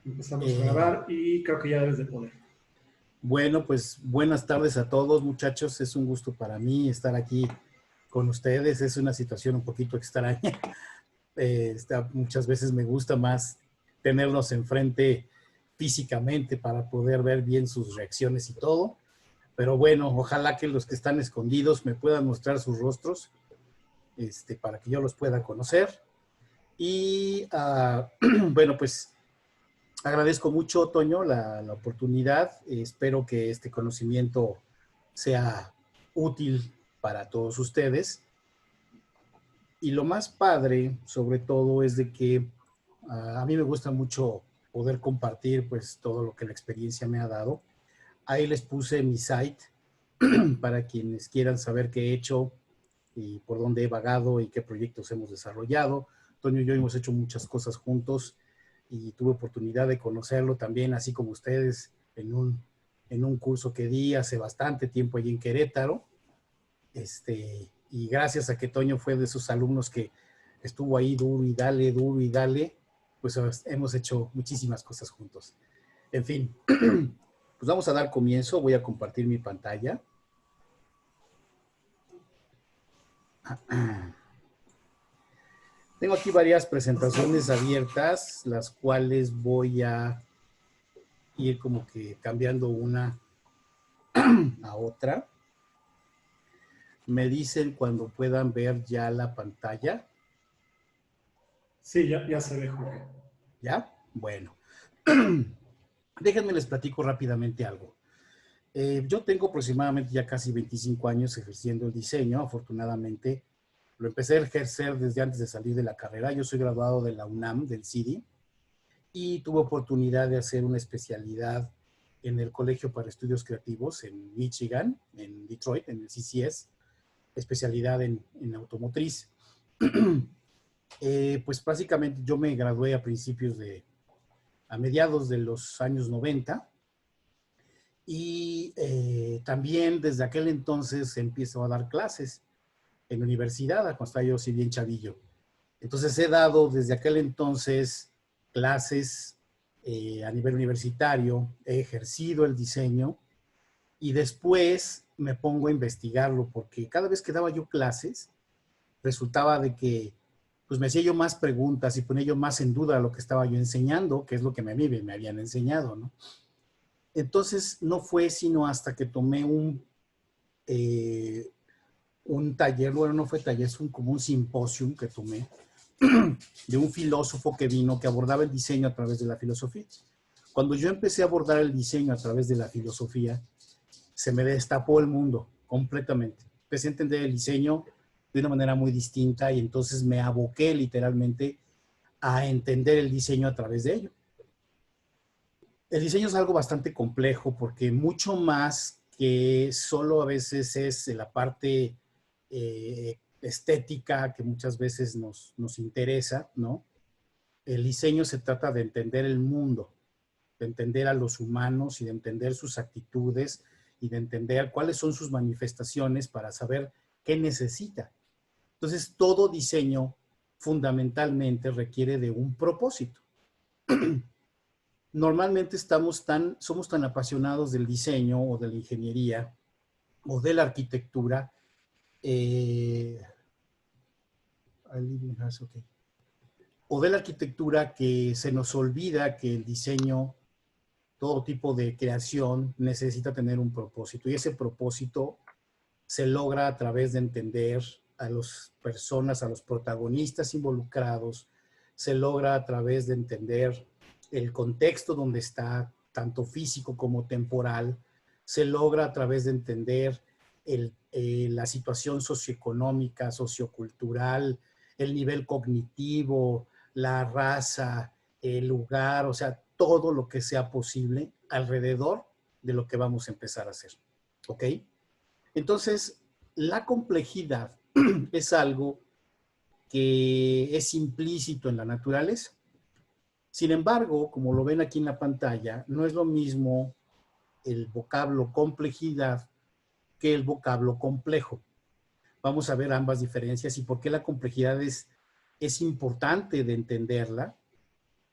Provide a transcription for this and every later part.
Empezamos a Eh, grabar y creo que ya debes de poder. bueno, pues buenas tardes a todos, muchachos. Es un gusto para mí estar aquí con ustedes. Es una situación un poquito extraña. Muchas veces me gusta más tenerlos enfrente físicamente para poder ver bien sus reacciones y todo. Pero bueno, ojalá que los que están escondidos me puedan mostrar sus rostros, para que yo los pueda conocer. Y bueno, pues agradezco mucho, Toño, la oportunidad. Espero que este conocimiento sea útil para todos ustedes. Y lo más padre, sobre todo, es de que a mí me gusta mucho poder compartir pues todo lo que la experiencia me ha dado. Ahí les puse mi site para quienes quieran saber qué he hecho y por dónde he vagado y qué proyectos hemos desarrollado. Toño y yo hemos hecho muchas cosas juntos y tuve oportunidad de conocerlo también, así como ustedes, en un curso que di hace bastante tiempo allí en Querétaro. Y gracias a que Toño fue de esos alumnos que estuvo ahí duro y dale, pues hemos hecho muchísimas cosas juntos. En fin, pues vamos a dar comienzo. Voy a compartir mi pantalla. Tengo aquí varias presentaciones abiertas, las cuales voy a ir como que cambiando una a otra. Me dicen cuando puedan ver ya la pantalla. Sí, ya se ve, Jorge. ¿Ya? Bueno. Déjenme les platico rápidamente algo. Yo tengo aproximadamente ya casi 25 años ejerciendo el diseño. Afortunadamente, lo empecé a ejercer desde antes de salir de la carrera. Yo soy graduado de la UNAM, del CIDI, y tuve oportunidad de hacer una especialidad en el Colegio para Estudios Creativos en Michigan, en Detroit, en el CCS, especialidad en automotriz. Pues básicamente yo me gradué a mediados de los años 90 y también desde aquel entonces empiezo a dar clases en la universidad, cuando estaba yo así bien chavillo. Entonces he dado desde aquel entonces clases a nivel universitario, he ejercido el diseño y después me pongo a investigarlo porque cada vez que daba yo clases resultaba de que pues me hacía yo más preguntas y ponía yo más en duda lo que estaba yo enseñando, que es lo que me habían enseñado, ¿no? Entonces no fue sino hasta que tomé un taller, bueno, no fue taller, es como un simposium que tomé de un filósofo que vino que abordaba el diseño a través de la filosofía. Cuando yo empecé a abordar el diseño a través de la filosofía, se me destapó el mundo completamente. Empecé a entender el diseño de una manera muy distinta y entonces me aboqué literalmente a entender el diseño a través de ello. El diseño es algo bastante complejo porque mucho más que solo a veces es la parte estética que muchas veces nos interesa, ¿no? El diseño se trata de entender el mundo, de entender a los humanos y de entender sus actitudes y de entender cuáles son sus manifestaciones para saber qué necesita. Entonces, todo diseño fundamentalmente requiere de un propósito. Normalmente somos tan apasionados del diseño o de la ingeniería o de la arquitectura, eh, okay, o de la arquitectura que se nos olvida que el diseño, todo tipo de creación necesita tener un propósito y ese propósito se logra a través de entender a las personas, a los protagonistas involucrados, se logra a través de entender el contexto donde está, tanto físico como temporal, se logra a través de entender la situación socioeconómica, sociocultural, el nivel cognitivo, la raza, el lugar, o sea, todo lo que sea posible alrededor de lo que vamos a empezar a hacer. ¿Ok? Entonces, la complejidad es algo que es implícito en la naturaleza. Sin embargo, como lo ven aquí en la pantalla, no es lo mismo el vocablo complejidad que el vocablo complejo. Vamos a ver ambas diferencias y por qué la complejidad es importante de entenderla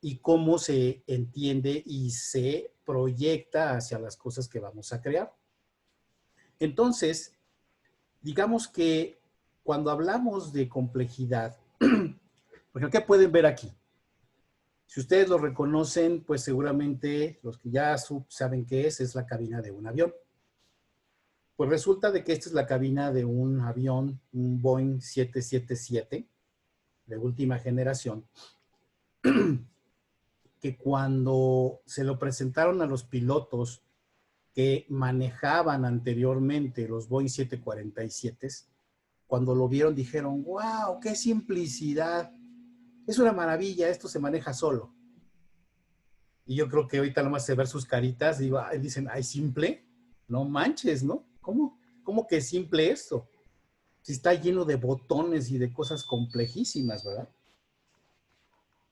y cómo se entiende y se proyecta hacia las cosas que vamos a crear. Entonces, digamos que cuando hablamos de complejidad, por ejemplo, ¿qué pueden ver aquí? Si ustedes lo reconocen, pues seguramente los que ya saben qué es la cabina de un avión. Pues resulta de que esta es la cabina de un avión, un Boeing 777 de última generación, que cuando se lo presentaron a los pilotos que manejaban anteriormente los Boeing 747, cuando lo vieron dijeron, wow, qué simplicidad, es una maravilla, esto se maneja solo. Y yo creo que ahorita nomás se ver sus caritas y dicen, ay, simple, no manches, ¿no? ¿Cómo que es simple esto? Si está lleno de botones y de cosas complejísimas, ¿verdad?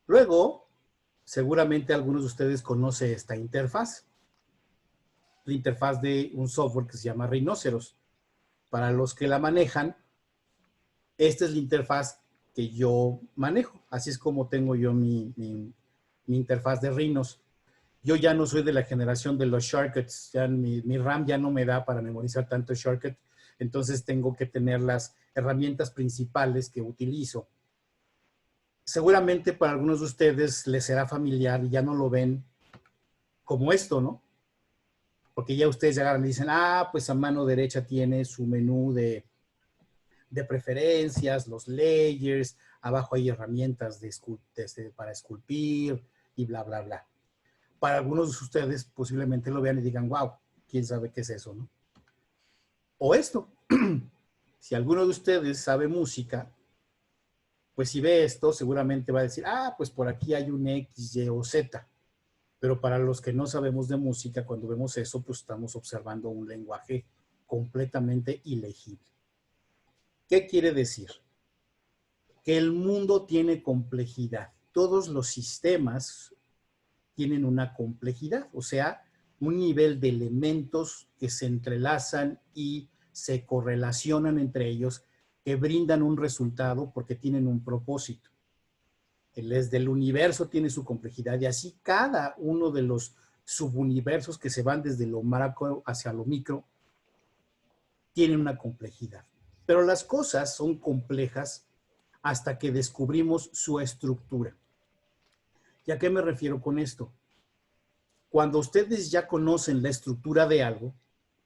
Luego, seguramente algunos de ustedes conocen esta interfaz, la interfaz de un software que se llama Rhinoceros. Para los que la manejan, esta es la interfaz que yo manejo. Así es como tengo yo mi interfaz de Rhinos. Yo ya no soy de la generación de los shortcuts. Ya mi RAM ya no me da para memorizar tanto shortcut. Entonces tengo que tener las herramientas principales que utilizo. Seguramente para algunos de ustedes les será familiar y ya no lo ven como esto, ¿no? Porque ya ustedes llegaron y dicen, pues a mano derecha tiene su menú de preferencias, los layers, abajo hay herramientas para esculpir y bla, bla, bla. Para algunos de ustedes posiblemente lo vean y digan, wow, ¿quién sabe qué es eso, no? O esto, si alguno de ustedes sabe música, pues si ve esto, seguramente va a decir, pues por aquí hay un X, Y o Z. Pero para los que no sabemos de música, cuando vemos eso, pues estamos observando un lenguaje completamente ilegible. ¿Qué quiere decir? Que el mundo tiene complejidad. Todos los sistemas tienen una complejidad, o sea, un nivel de elementos que se entrelazan y se correlacionan entre ellos, que brindan un resultado porque tienen un propósito. Desde el universo tiene su complejidad y así cada uno de los subuniversos que se van desde lo macro hacia lo micro tienen una complejidad. Pero las cosas son complejas hasta que descubrimos su estructura. ¿Y a qué me refiero con esto? Cuando ustedes ya conocen la estructura de algo,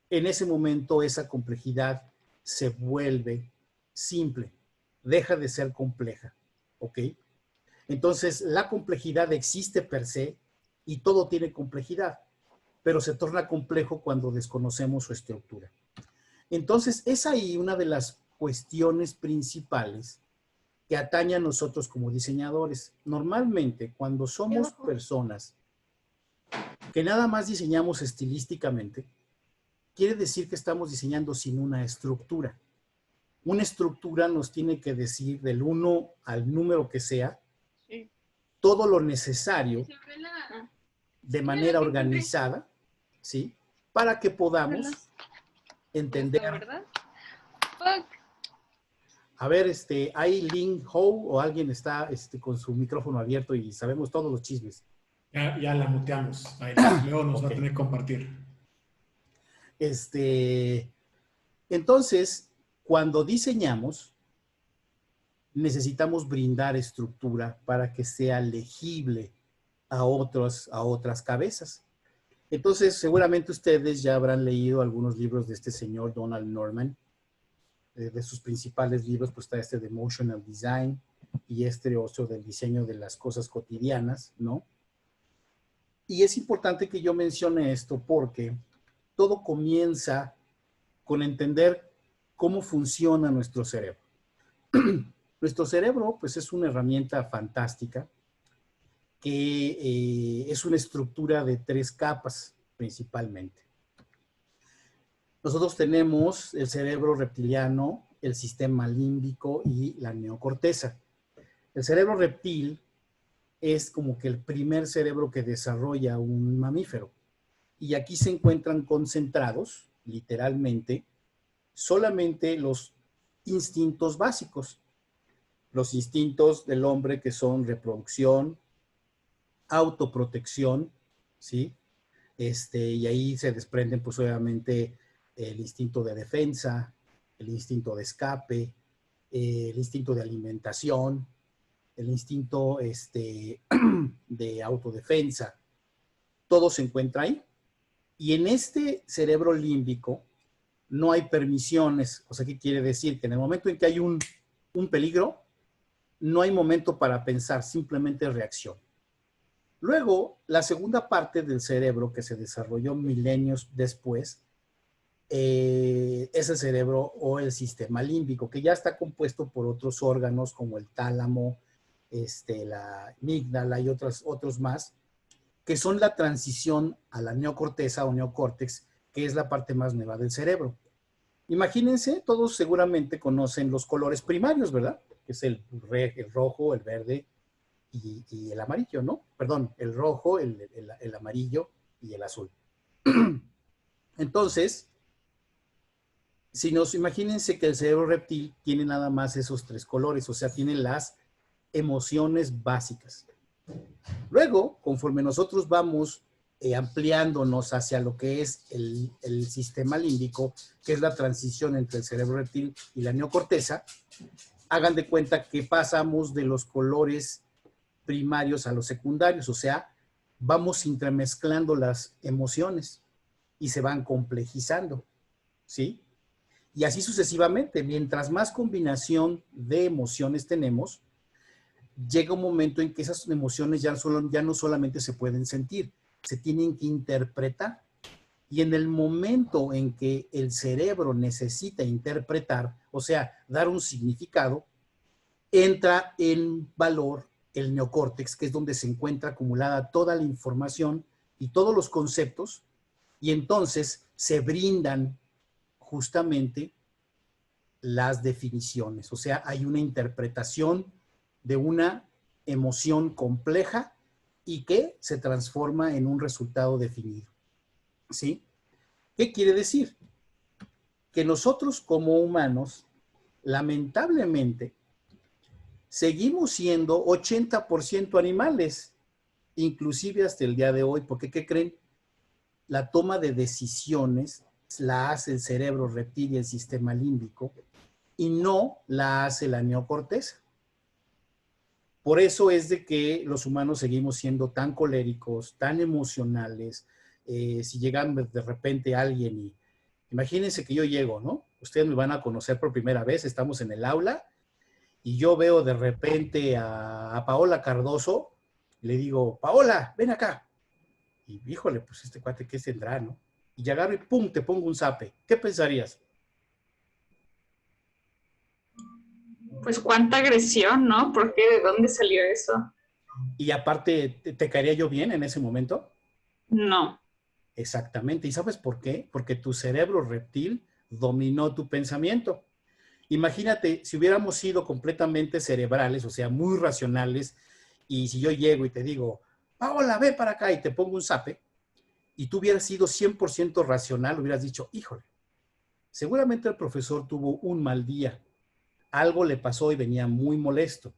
en ese momento esa complejidad se vuelve simple, deja de ser compleja, ¿ok? Entonces, la complejidad existe per se y todo tiene complejidad, pero se torna complejo cuando desconocemos su estructura. Entonces, es ahí una de las cuestiones principales que atañe a nosotros como diseñadores. Normalmente, cuando somos personas que nada más diseñamos estilísticamente, quiere decir que estamos diseñando sin una estructura. Una estructura nos tiene que decir del 1 al número que sea, sí, todo lo necesario de manera organizada, ¿sí? Para que podamos entender. A ver, ¿hay Ling Ho o alguien está con su micrófono abierto y sabemos todos los chismes? Ya la muteamos. Ahí, luego nos va a tener que compartir. Entonces, cuando diseñamos, necesitamos brindar estructura para que sea legible a otras cabezas. Entonces, seguramente ustedes ya habrán leído algunos libros de este señor Donald Norman. De sus principales libros, pues está este de Emotional Design y otro del diseño de las cosas cotidianas, ¿no? Y es importante que yo mencione esto porque todo comienza con entender cómo funciona nuestro cerebro. Nuestro cerebro, pues, es una herramienta fantástica que es una estructura de 3 capas principalmente. Nosotros tenemos el cerebro reptiliano, el sistema límbico y la neocorteza. El cerebro reptil es como que el primer cerebro que desarrolla un mamífero. Y aquí se encuentran concentrados, literalmente, solamente los instintos básicos. Los instintos del hombre que son reproducción, autoprotección, ¿sí? Y ahí se desprenden, pues obviamente, el instinto de defensa, el instinto de escape, el instinto de alimentación, el instinto de autodefensa. Todo se encuentra ahí. Y en este cerebro límbico no hay permisiones. O sea, ¿qué quiere decir? Que en el momento en que hay un peligro, no hay momento para pensar, simplemente reacción. Luego, la segunda parte del cerebro que se desarrolló milenios después es el cerebro o el sistema límbico, que ya está compuesto por otros órganos como el tálamo, la amígdala y otros más, que son la transición a la neocorteza o neocórtex, que es la parte más nueva del cerebro. Imagínense, todos seguramente conocen los colores primarios, ¿verdad? Que es el rojo, el verde y el amarillo, ¿no? Perdón, el rojo, el amarillo y el azul. Entonces, imagínense que el cerebro reptil tiene nada más esos tres colores, o sea, tiene las emociones básicas. Luego, conforme nosotros vamos ampliándonos hacia lo que es el sistema límbico, que es la transición entre el cerebro reptil y la neocorteza, hagan de cuenta que pasamos de los colores primarios a los secundarios, o sea, vamos entremezclando las emociones y se van complejizando, ¿sí? Y así sucesivamente, mientras más combinación de emociones tenemos, llega un momento en que esas emociones ya no solamente se pueden sentir, se tienen que interpretar. Y en el momento en que el cerebro necesita interpretar, o sea, dar un significado, entra en valor el neocórtex, que es donde se encuentra acumulada toda la información y todos los conceptos, y entonces se brindan justamente las definiciones. O sea, hay una interpretación de una emoción compleja y que se transforma en un resultado definido. ¿Sí? ¿Qué quiere decir? Que nosotros como humanos, lamentablemente, seguimos siendo 80% animales, inclusive hasta el día de hoy, porque ¿qué creen? La toma de decisiones la hace el cerebro reptil y el sistema límbico y no la hace la neocorteza. Por eso es de que los humanos seguimos siendo tan coléricos, tan emocionales. Si llegan de repente alguien y imagínense que yo llego, ¿no? Ustedes me van a conocer por primera vez, estamos en el aula y yo veo de repente a Paola Cardoso, y le digo, Paola, ven acá. Y híjole, pues este cuate, ¿qué tendrá, no? Y agarro y pum, te pongo un zape. ¿Qué pensarías? Pues cuánta agresión, ¿no? ¿Por qué? ¿De dónde salió eso? Y aparte, ¿te caería yo bien en ese momento? No. Exactamente. ¿Y sabes por qué? Porque tu cerebro reptil dominó tu pensamiento. Imagínate si hubiéramos sido completamente cerebrales, o sea, muy racionales, y si yo llego y te digo, Paola, ve para acá y te pongo un zape, y tú hubieras sido 100% racional, hubieras dicho, híjole, seguramente el profesor tuvo un mal día, algo le pasó y venía muy molesto.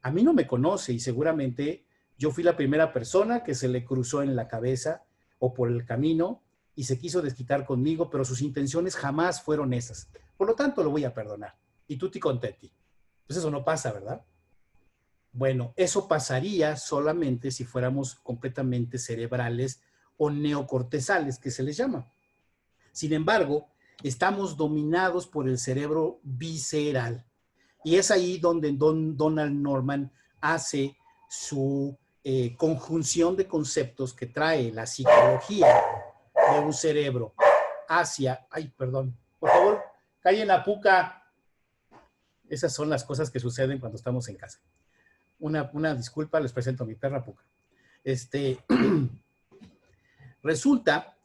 A mí no me conoce y seguramente yo fui la primera persona que se le cruzó en la cabeza o por el camino y se quiso desquitar conmigo, pero sus intenciones jamás fueron esas. Por lo tanto, lo voy a perdonar. Y tutti contenti. Pues eso no pasa, ¿verdad? Bueno, eso pasaría solamente si fuéramos completamente cerebrales o neocortezales, que se les llama. Sin embargo, estamos dominados por el cerebro visceral. Y es ahí donde Donald Norman hace su conjunción de conceptos que trae la psicología de un cerebro hacia... Ay, perdón. Por favor, callen la puca. Esas son las cosas que suceden cuando estamos en casa. Una disculpa, les presento a mi perra puca. Resulta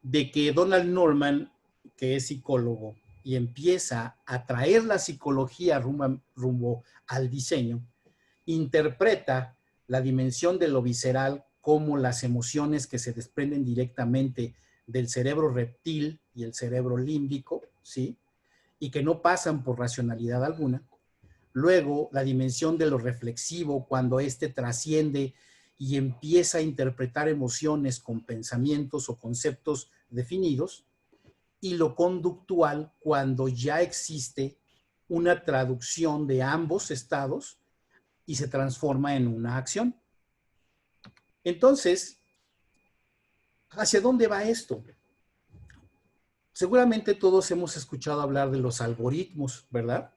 de que Donald Norman, que es psicólogo, y empieza a traer la psicología rumbo al diseño, interpreta la dimensión de lo visceral como las emociones que se desprenden directamente del cerebro reptil y el cerebro límbico, ¿sí? Y que no pasan por racionalidad alguna. Luego, la dimensión de lo reflexivo, cuando éste trasciende y empieza a interpretar emociones con pensamientos o conceptos definidos, y lo conductual cuando ya existe una traducción de ambos estados y se transforma en una acción. Entonces, ¿hacia dónde va esto? Seguramente todos hemos escuchado hablar de los algoritmos, ¿verdad?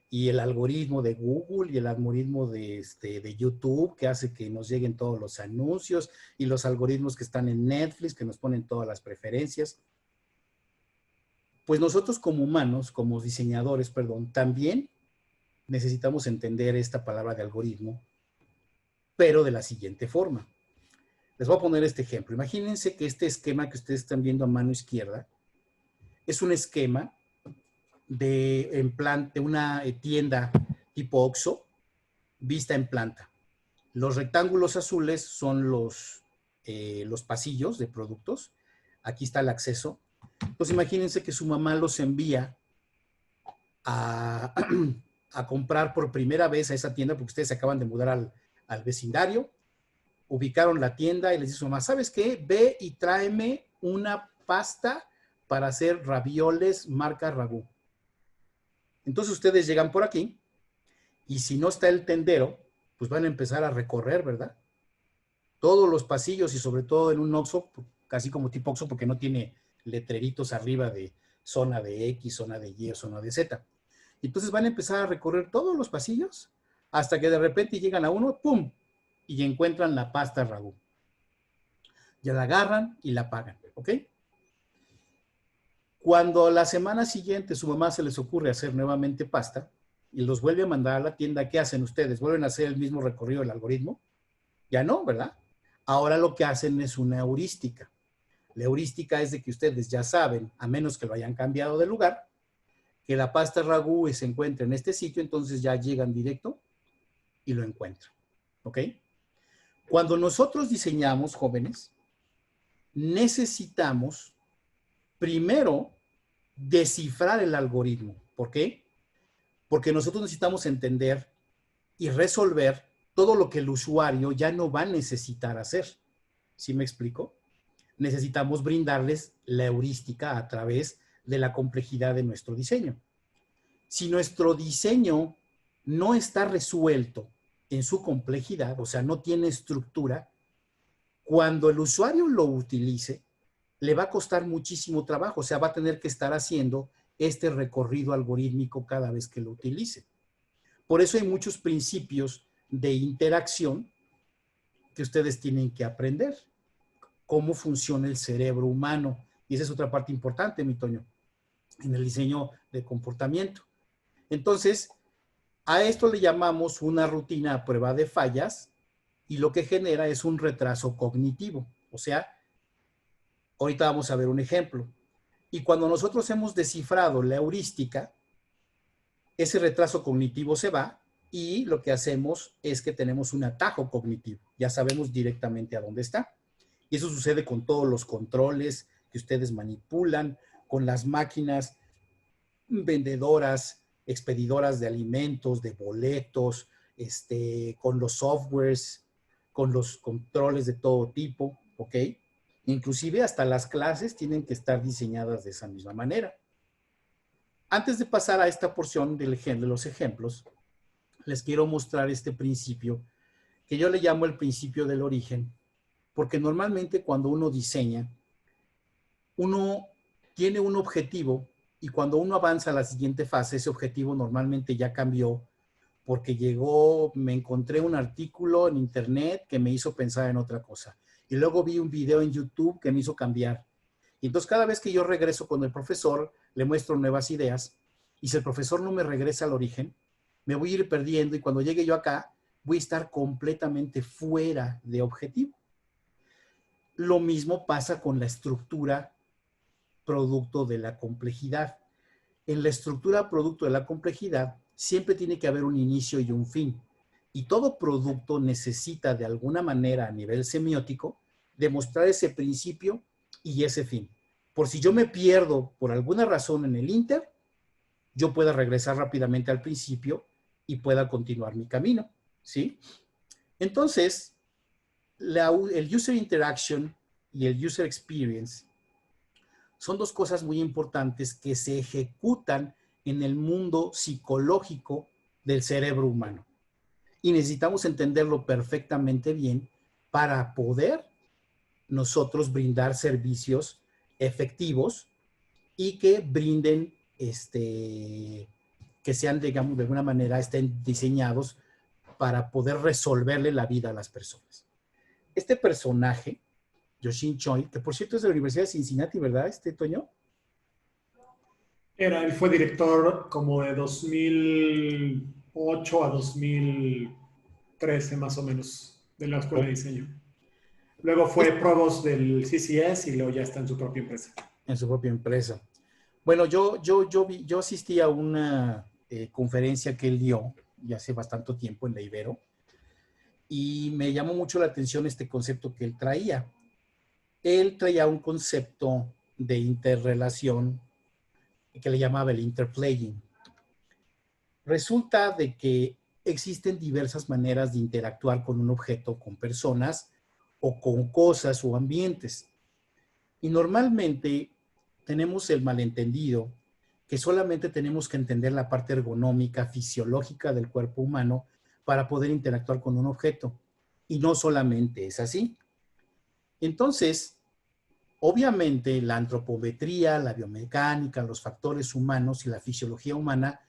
Y el algoritmo de Google y el algoritmo de YouTube que hace que nos lleguen todos los anuncios, y los algoritmos que están en Netflix que nos ponen todas las preferencias. Pues nosotros como humanos, como diseñadores, perdón, también necesitamos entender esta palabra de algoritmo, pero de la siguiente forma. Les voy a poner este ejemplo. Imagínense que este esquema que ustedes están viendo a mano izquierda es un esquema de una tienda tipo Oxxo, vista en planta. Los rectángulos azules son los pasillos de productos. Aquí está el acceso. Entonces imagínense que su mamá los envía a comprar por primera vez a esa tienda, porque ustedes se acaban de mudar al vecindario, ubicaron la tienda y les dice a su mamá, ¿sabes qué? Ve y tráeme una pasta para hacer ravioles marca Ragú. Entonces ustedes llegan por aquí y si no está el tendero, pues van a empezar a recorrer, ¿verdad? Todos los pasillos y sobre todo en un Oxxo, casi como tipo Oxxo porque no tiene letreritos arriba de zona de X, zona de Y o zona de Z. Entonces van a empezar a recorrer todos los pasillos hasta que de repente llegan a uno, ¡pum! Y encuentran la pasta Ragú. Ya la agarran y la pagan, ¿ok? Cuando la semana siguiente su mamá se les ocurre hacer nuevamente pasta y los vuelve a mandar a la tienda, ¿qué hacen ustedes? ¿Vuelven a hacer el mismo recorrido del algoritmo? Ya no, ¿verdad? Ahora lo que hacen es una heurística. La heurística es de que ustedes ya saben, a menos que lo hayan cambiado de lugar, que la pasta Ragú se encuentra en este sitio, entonces ya llegan directo y lo encuentran, ¿ok? Cuando nosotros diseñamos, jóvenes, necesitamos primero descifrar el algoritmo. ¿Por qué? Porque nosotros necesitamos entender y resolver todo lo que el usuario ya no va a necesitar hacer. ¿Sí me explico? Necesitamos brindarles la heurística a través de la complejidad de nuestro diseño. Si nuestro diseño no está resuelto en su complejidad, o sea, no tiene estructura, cuando el usuario lo utilice, le va a costar muchísimo trabajo, o sea, va a tener que estar haciendo este recorrido algorítmico cada vez que lo utilice. Por eso hay muchos principios de interacción que ustedes tienen que aprender. Cómo funciona el cerebro humano. Y esa es otra parte importante, mi Toño, en el diseño de comportamiento. Entonces, a esto le llamamos una rutina a prueba de fallas y lo que genera es un retraso cognitivo. O sea, ahorita vamos a ver un ejemplo. Y cuando nosotros hemos descifrado la heurística, ese retraso cognitivo se va y lo que hacemos es que tenemos un atajo cognitivo. Ya sabemos directamente a dónde está. Y eso sucede con todos los controles que ustedes manipulan, con las máquinas vendedoras, expedidoras de alimentos, de boletos, con los softwares, con los controles de todo tipo, ¿ok? Inclusive hasta las clases tienen que estar diseñadas de esa misma manera. Antes de pasar a esta porción de los ejemplos, les quiero mostrar este principio que yo le llamo el principio del origen, porque normalmente cuando uno diseña, uno tiene un objetivo y cuando uno avanza a la siguiente fase, ese objetivo normalmente ya cambió porque me encontré un artículo en internet que me hizo pensar en otra cosa. Y luego vi un video en YouTube que me hizo cambiar. Y entonces cada vez que yo regreso con el profesor, le muestro nuevas ideas. Y si el profesor no me regresa al origen, me voy a ir perdiendo y cuando llegue yo acá, voy a estar completamente fuera de objetivo. Lo mismo pasa con la estructura producto de la complejidad. En la estructura producto de la complejidad siempre tiene que haber un inicio y un fin. Y todo producto necesita de alguna manera a nivel semiótico demostrar ese principio y ese fin. Por si yo me pierdo por alguna razón en el inter, yo pueda regresar rápidamente al principio y pueda continuar mi camino, ¿sí? Entonces, el user interaction y el user experience son dos cosas muy importantes que se ejecutan en el mundo psicológico del cerebro humano. Y necesitamos entenderlo perfectamente bien para poder nosotros brindar servicios efectivos y que brinden, que sean, digamos, de alguna manera, estén diseñados para poder resolverle la vida a las personas. Este personaje, Yoshin Choi, que por cierto es de la Universidad de Cincinnati, ¿verdad, Toño? Él fue director como de 2008 a 2013 más o menos de la Escuela de Diseño. Luego fue provost del CCS y luego ya está en su propia empresa. En su propia empresa. Bueno, yo asistí a una conferencia que él dio ya hace bastante tiempo en la Ibero y me llamó mucho la atención este concepto que él traía. Él traía un concepto de interrelación que le llamaba el interplaying. Resulta de que existen diversas maneras de interactuar con un objeto, con personas o con cosas o ambientes. Y normalmente tenemos el malentendido que solamente tenemos que entender la parte ergonómica, fisiológica del cuerpo humano para poder interactuar con un objeto. Y no solamente es así. Entonces, obviamente la antropometría, la biomecánica, los factores humanos y la fisiología humana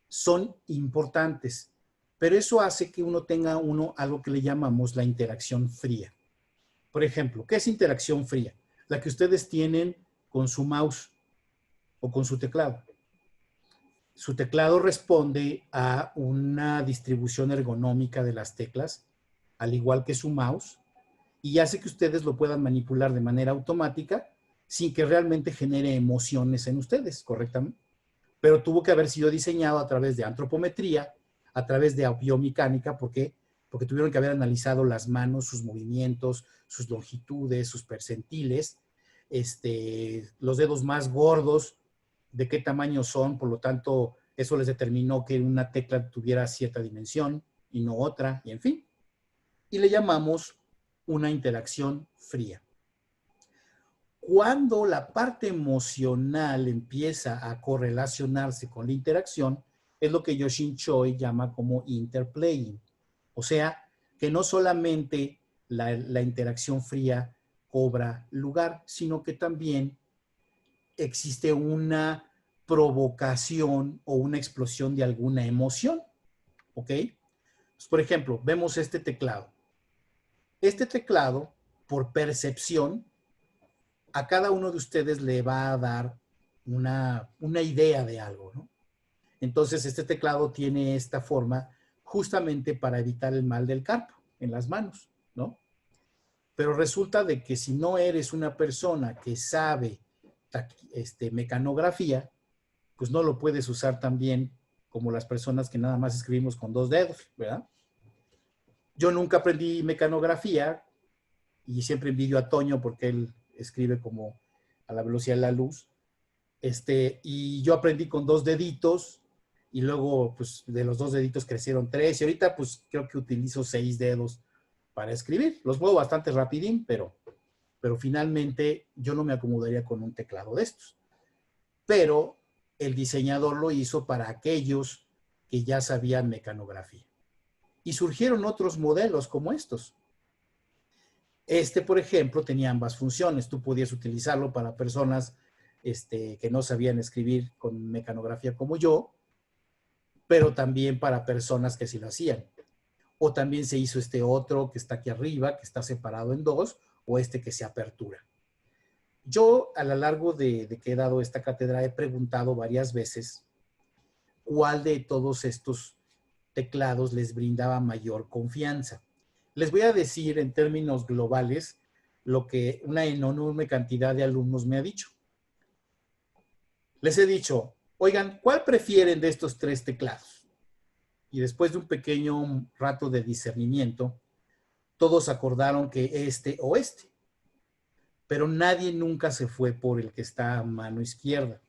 son importantes, pero eso hace que uno tenga algo que le llamamos la interacción fría. Por ejemplo, ¿qué es interacción fría? La que ustedes tienen con su mouse o con su teclado. Su teclado responde a una distribución ergonómica de las teclas, al igual que su mouse, y hace que ustedes lo puedan manipular de manera automática sin que realmente genere emociones en ustedes, ¿correctamente? Pero tuvo que haber sido diseñado a través de antropometría, a través de biomecánica, ¿por qué? Porque tuvieron que haber analizado las manos, sus movimientos, sus longitudes, sus percentiles, los dedos más gordos, de qué tamaño son, por lo tanto, eso les determinó que una tecla tuviera cierta dimensión y no otra, y en fin. Y le llamamos una interacción fría. Cuando la parte emocional empieza a correlacionarse con la interacción, es lo que Yoshin Choi llama como interplaying. O sea, que no solamente la interacción fría cobra lugar, sino que también existe una provocación o una explosión de alguna emoción. ¿Ok? Pues, por ejemplo, vemos este teclado. Este teclado, por percepción, a cada uno de ustedes le va a dar una idea de algo, ¿no? Entonces, este teclado tiene esta forma justamente para evitar el mal del carpo en las manos, ¿no? Pero resulta de que si no eres una persona que sabe mecanografía, pues no lo puedes usar tan bien como las personas que nada más escribimos con 2 dedos, ¿verdad? Yo nunca aprendí mecanografía y siempre envidio a Toño porque él escribe como a la velocidad de la luz. Y yo aprendí con 2 deditos y luego pues de los 2 deditos crecieron 3 y ahorita pues creo que utilizo 6 dedos para escribir. Los muevo bastante rapidín, pero finalmente yo no me acomodaría con un teclado de estos. Pero el diseñador lo hizo para aquellos que ya sabían mecanografía. Y surgieron otros modelos como estos. Por ejemplo, tenía ambas funciones. Tú podías utilizarlo para personas que no sabían escribir con mecanografía como yo, pero también para personas que sí lo hacían. O también se hizo este otro que está aquí arriba, que está separado en 2, o que se apertura. Yo, a lo largo de que he dado esta cátedra, he preguntado varias veces cuál de todos estos teclados les brindaba mayor confianza. Les voy a decir en términos globales lo que una enorme cantidad de alumnos me ha dicho. Les he dicho, oigan, ¿cuál prefieren de estos 3 teclados? Y después de un pequeño rato de discernimiento, todos acordaron que o este. Pero nadie nunca se fue por el que está a mano izquierda.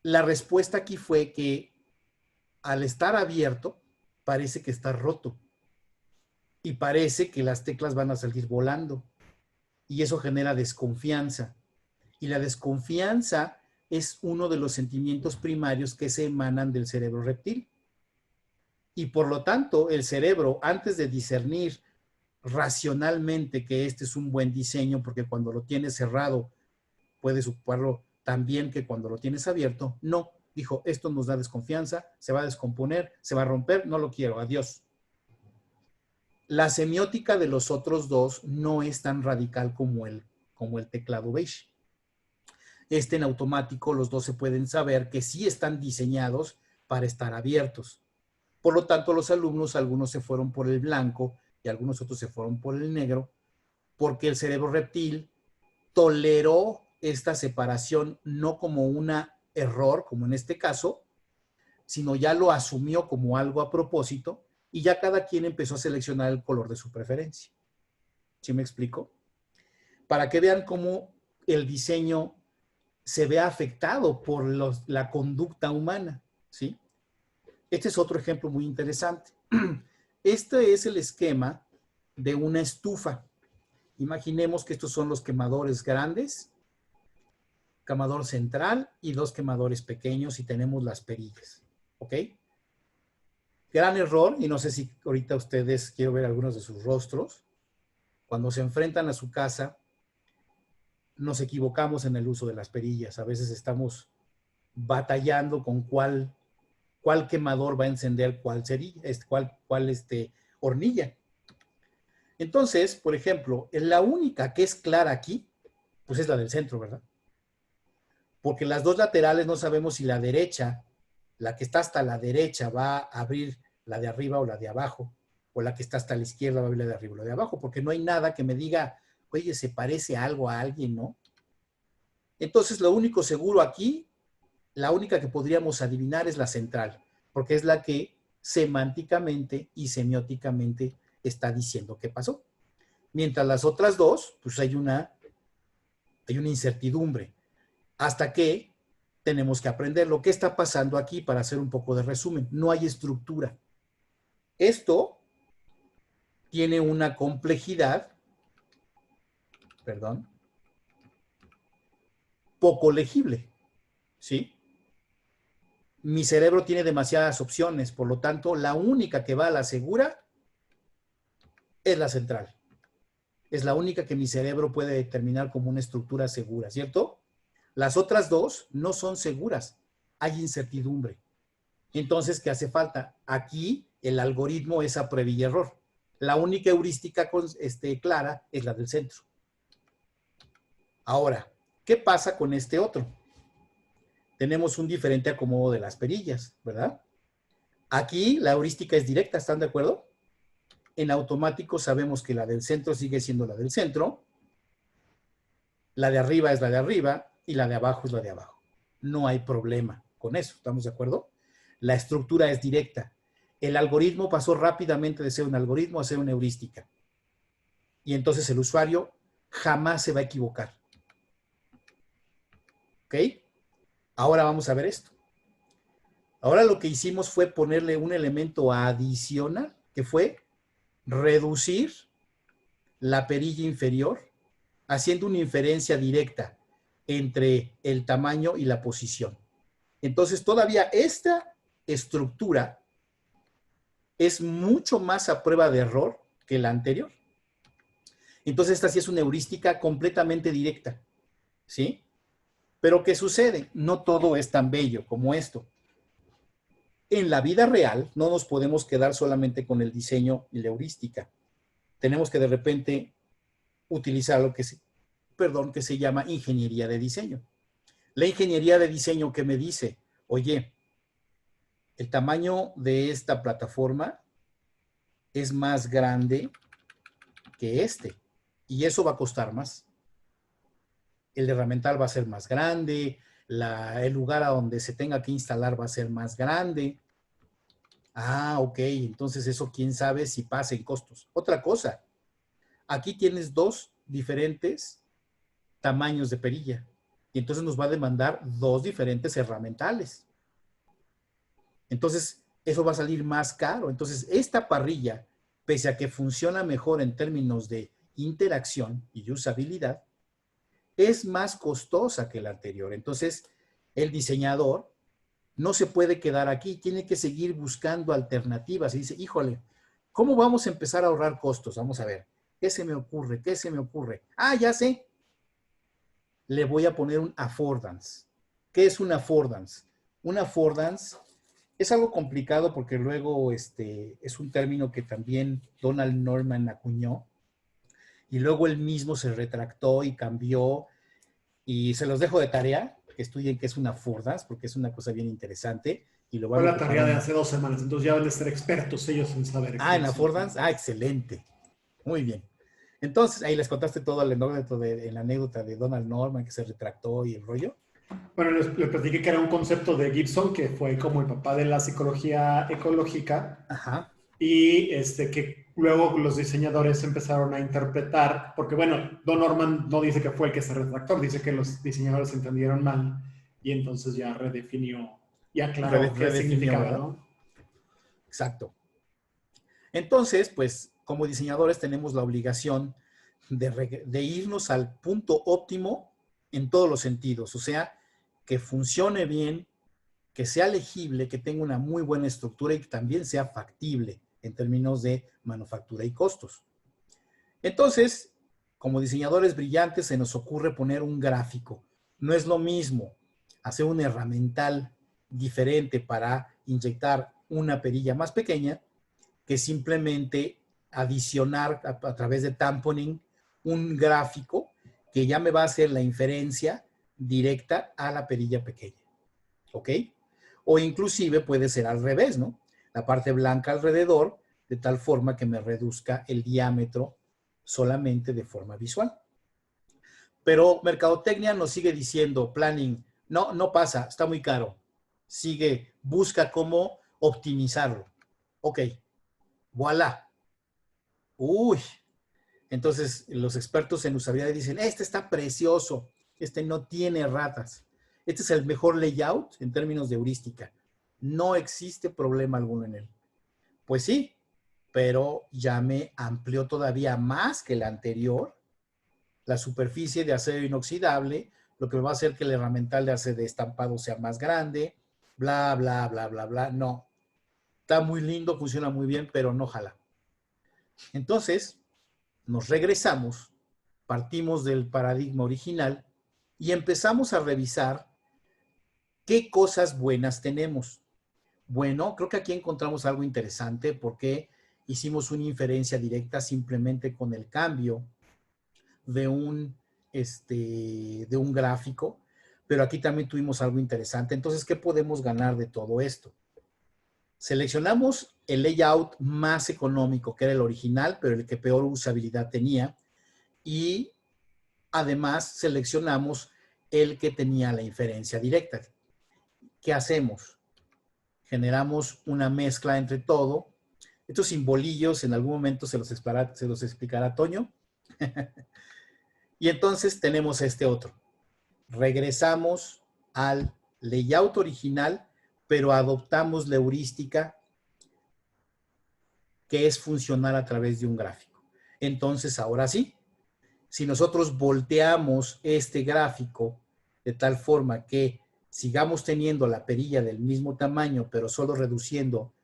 La respuesta aquí fue que al estar abierto, parece que está roto. y parece que las teclas van a salir volando. Y eso genera desconfianza. Y la desconfianza es uno de los sentimientos primarios que se emanan del cerebro reptil. Y por lo tanto, el cerebro, antes de discernir racionalmente que este es un buen diseño, porque cuando lo tienes cerrado puedes ocuparlo tan bien que cuando lo tienes abierto, no. Dijo, esto nos da desconfianza, se va a descomponer, se va a romper, no lo quiero, adiós. La semiótica de los otros dos no es tan radical como el teclado beige. En automático los dos se pueden saber que sí están diseñados para estar abiertos. Por lo tanto, los alumnos, algunos se fueron por el blanco y algunos otros se fueron por el negro, porque el cerebro reptil toleró esta separación no como un error, como en este caso, sino ya lo asumió como algo a propósito y ya cada quien empezó a seleccionar el color de su preferencia. ¿Sí me explico? Para que vean cómo el diseño se ve afectado por la conducta humana, ¿sí? Este es otro ejemplo muy interesante. Este es el esquema de una estufa. Imaginemos que estos son los quemadores grandes, quemador central y dos quemadores pequeños y tenemos las perillas, ¿ok? Gran error, y no sé si ahorita ustedes, quiero ver algunos de sus rostros, cuando se enfrentan a su casa, nos equivocamos en el uso de las perillas. A veces estamos batallando con cuál quemador va a encender cuál cerilla, cuál hornilla. Entonces, por ejemplo, la única que es clara aquí, pues es la del centro, ¿verdad? Porque las dos laterales no sabemos si la derecha, la que está hasta la derecha va a abrir la de arriba o la de abajo, o la que está hasta la izquierda va a abrir la de arriba o la de abajo, porque no hay nada que me diga, oye, se parece algo a alguien, ¿no? Entonces, lo único seguro aquí, la única que podríamos adivinar es la central, porque es la que semánticamente y semióticamente está diciendo qué pasó. Mientras las otras dos, pues hay una incertidumbre. Hasta que tenemos que aprender lo que está pasando aquí para hacer un poco de resumen. No hay estructura. Esto tiene una complejidad, poco legible, ¿sí? Mi cerebro tiene demasiadas opciones, por lo tanto, la única que va a la segura es la central. Es la única que mi cerebro puede determinar como una estructura segura, ¿cierto? Las otras dos no son seguras. Hay incertidumbre. Entonces, ¿qué hace falta? Aquí el algoritmo es a prueba y error. La única heurística clara es la del centro. Ahora, ¿qué pasa con este otro? Tenemos un diferente acomodo de las perillas, ¿verdad? Aquí la heurística es directa, ¿están de acuerdo? En automático sabemos que la del centro sigue siendo la del centro, la de arriba es la de arriba y la de abajo es la de abajo. No hay problema con eso, ¿estamos de acuerdo? La estructura es directa. El algoritmo pasó rápidamente de ser un algoritmo a ser una heurística. Y entonces el usuario jamás se va a equivocar. ¿Ok? Ahora vamos a ver esto. Ahora lo que hicimos fue ponerle un elemento adicional, que fue reducir la perilla inferior, haciendo una inferencia directa entre el tamaño y la posición. Entonces, todavía esta estructura es mucho más a prueba de error que la anterior. Entonces, esta sí es una heurística completamente directa, ¿sí? Pero ¿qué sucede? No todo es tan bello como esto. En la vida real no nos podemos quedar solamente con el diseño y la heurística. Tenemos que de repente utilizar lo que se llama ingeniería de diseño. La ingeniería de diseño que me dice, oye, el tamaño de esta plataforma es más grande que este y eso va a costar más. El herramental va a ser más grande, el lugar a donde se tenga que instalar va a ser más grande. Ah, ok, entonces eso quién sabe si pasa en costos. Otra cosa, aquí tienes dos diferentes tamaños de perilla y entonces nos va a demandar dos diferentes herramentales. Entonces, eso va a salir más caro. Entonces, esta parrilla pese a que funciona mejor en términos de interacción y usabilidad, es más costosa que la anterior. Entonces, el diseñador no se puede quedar aquí, tiene que seguir buscando alternativas. Y dice, híjole, ¿cómo vamos a empezar a ahorrar costos? Vamos a ver, ¿qué se me ocurre? ¿Qué se me ocurre? Ah, ya sé. Le voy a poner un affordance. ¿Qué es un affordance? Un affordance es algo complicado porque luego es un término que también Donald Norman acuñó y luego él mismo se retractó y cambió y se los dejo de tarea, que estudien qué es una affordance porque es una cosa bien interesante y lo Fue van a la ocupar. tarea de hace 2 semanas, entonces ya van a ser expertos ellos en saber Ah, qué en es. affordance. Ah, excelente. Muy bien. Entonces, ahí les contaste todo el anecdoto en la anécdota de Donald Norman que se retractó y el rollo. Bueno, les platiqué que era un concepto de Gibson, que fue como el papá de la psicología ecológica, Ajá. y que luego los diseñadores empezaron a interpretar, porque bueno, Don Norman no dice que fue el que se retractó, dice que los diseñadores entendieron mal, y entonces ya redefinió y aclaró qué Redefinió, significaba, ¿verdad? ¿no? Exacto. Entonces, pues, como diseñadores tenemos la obligación de irnos al punto óptimo en todos los sentidos, o sea, que funcione bien, que sea legible, que tenga una muy buena estructura y que también sea factible en términos de manufactura y costos. Entonces, como diseñadores brillantes se nos ocurre poner un gráfico. No es lo mismo hacer un herramental diferente para inyectar una perilla más pequeña que simplemente adicionar a través de tamponing un gráfico que ya me va a hacer la inferencia directa a la perilla pequeña. ¿Ok? O inclusive puede ser al revés, ¿no? La parte blanca alrededor, de tal forma que me reduzca el diámetro solamente de forma visual. Pero Mercadotecnia nos sigue diciendo, planning, no, no pasa, está muy caro. Sigue, busca cómo optimizarlo. Ok, voilà. Uy, entonces los expertos en usabilidad dicen, este está precioso, este no tiene ratas. Este es el mejor layout en términos de heurística. No existe problema alguno en él. Pues sí, pero ya me amplió todavía más que el anterior la superficie de acero inoxidable, lo que va a hacer que el herramental de estampado sea más grande, bla, bla, bla, bla, bla. No, está muy lindo, funciona muy bien, pero no jala. Entonces, nos regresamos, partimos del paradigma original y empezamos a revisar qué cosas buenas tenemos. Bueno, creo que aquí encontramos algo interesante porque hicimos una inferencia directa simplemente con el cambio de un gráfico, pero aquí también tuvimos algo interesante. Entonces, ¿qué podemos ganar de todo esto? Seleccionamos el layout más económico, que era el original, pero el que peor usabilidad tenía, y además seleccionamos el que tenía la inferencia directa. ¿Qué hacemos? Generamos una mezcla entre todo. Estos simbolillos en algún momento se los explicará Toño. Y entonces tenemos este otro. Regresamos al layout original, pero adoptamos la heurística que es funcionar a través de un gráfico. Entonces, ahora sí, si nosotros volteamos este gráfico de tal forma que sigamos teniendo la perilla del mismo tamaño, pero solo reduciendo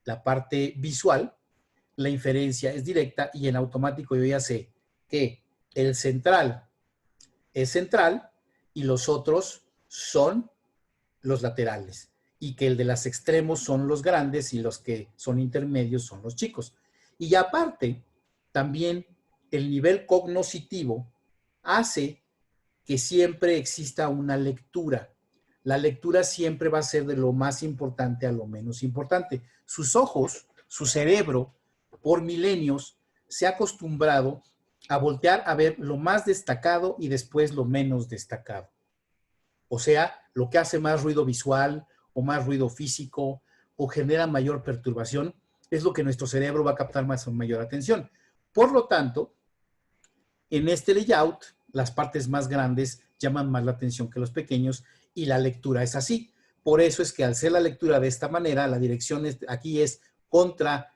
la parte visual, la inferencia es directa y en automático yo ya sé que el central es central y los otros son los laterales y que el de los extremos son los grandes y los que son intermedios son los chicos. Y aparte, también el nivel cognoscitivo hace que siempre exista una lectura. La lectura siempre va a ser de lo más importante a lo menos importante. Sus ojos, su cerebro, por milenios, se ha acostumbrado a voltear a ver lo más destacado y después lo menos destacado. O sea, lo que hace más ruido visual o más ruido físico o genera mayor perturbación es lo que nuestro cerebro va a captar más o mayor atención. Por lo tanto, en este layout, las partes más grandes llaman más la atención que los pequeños y la lectura es así. Por eso es que al ser la lectura de esta manera, la dirección aquí es contra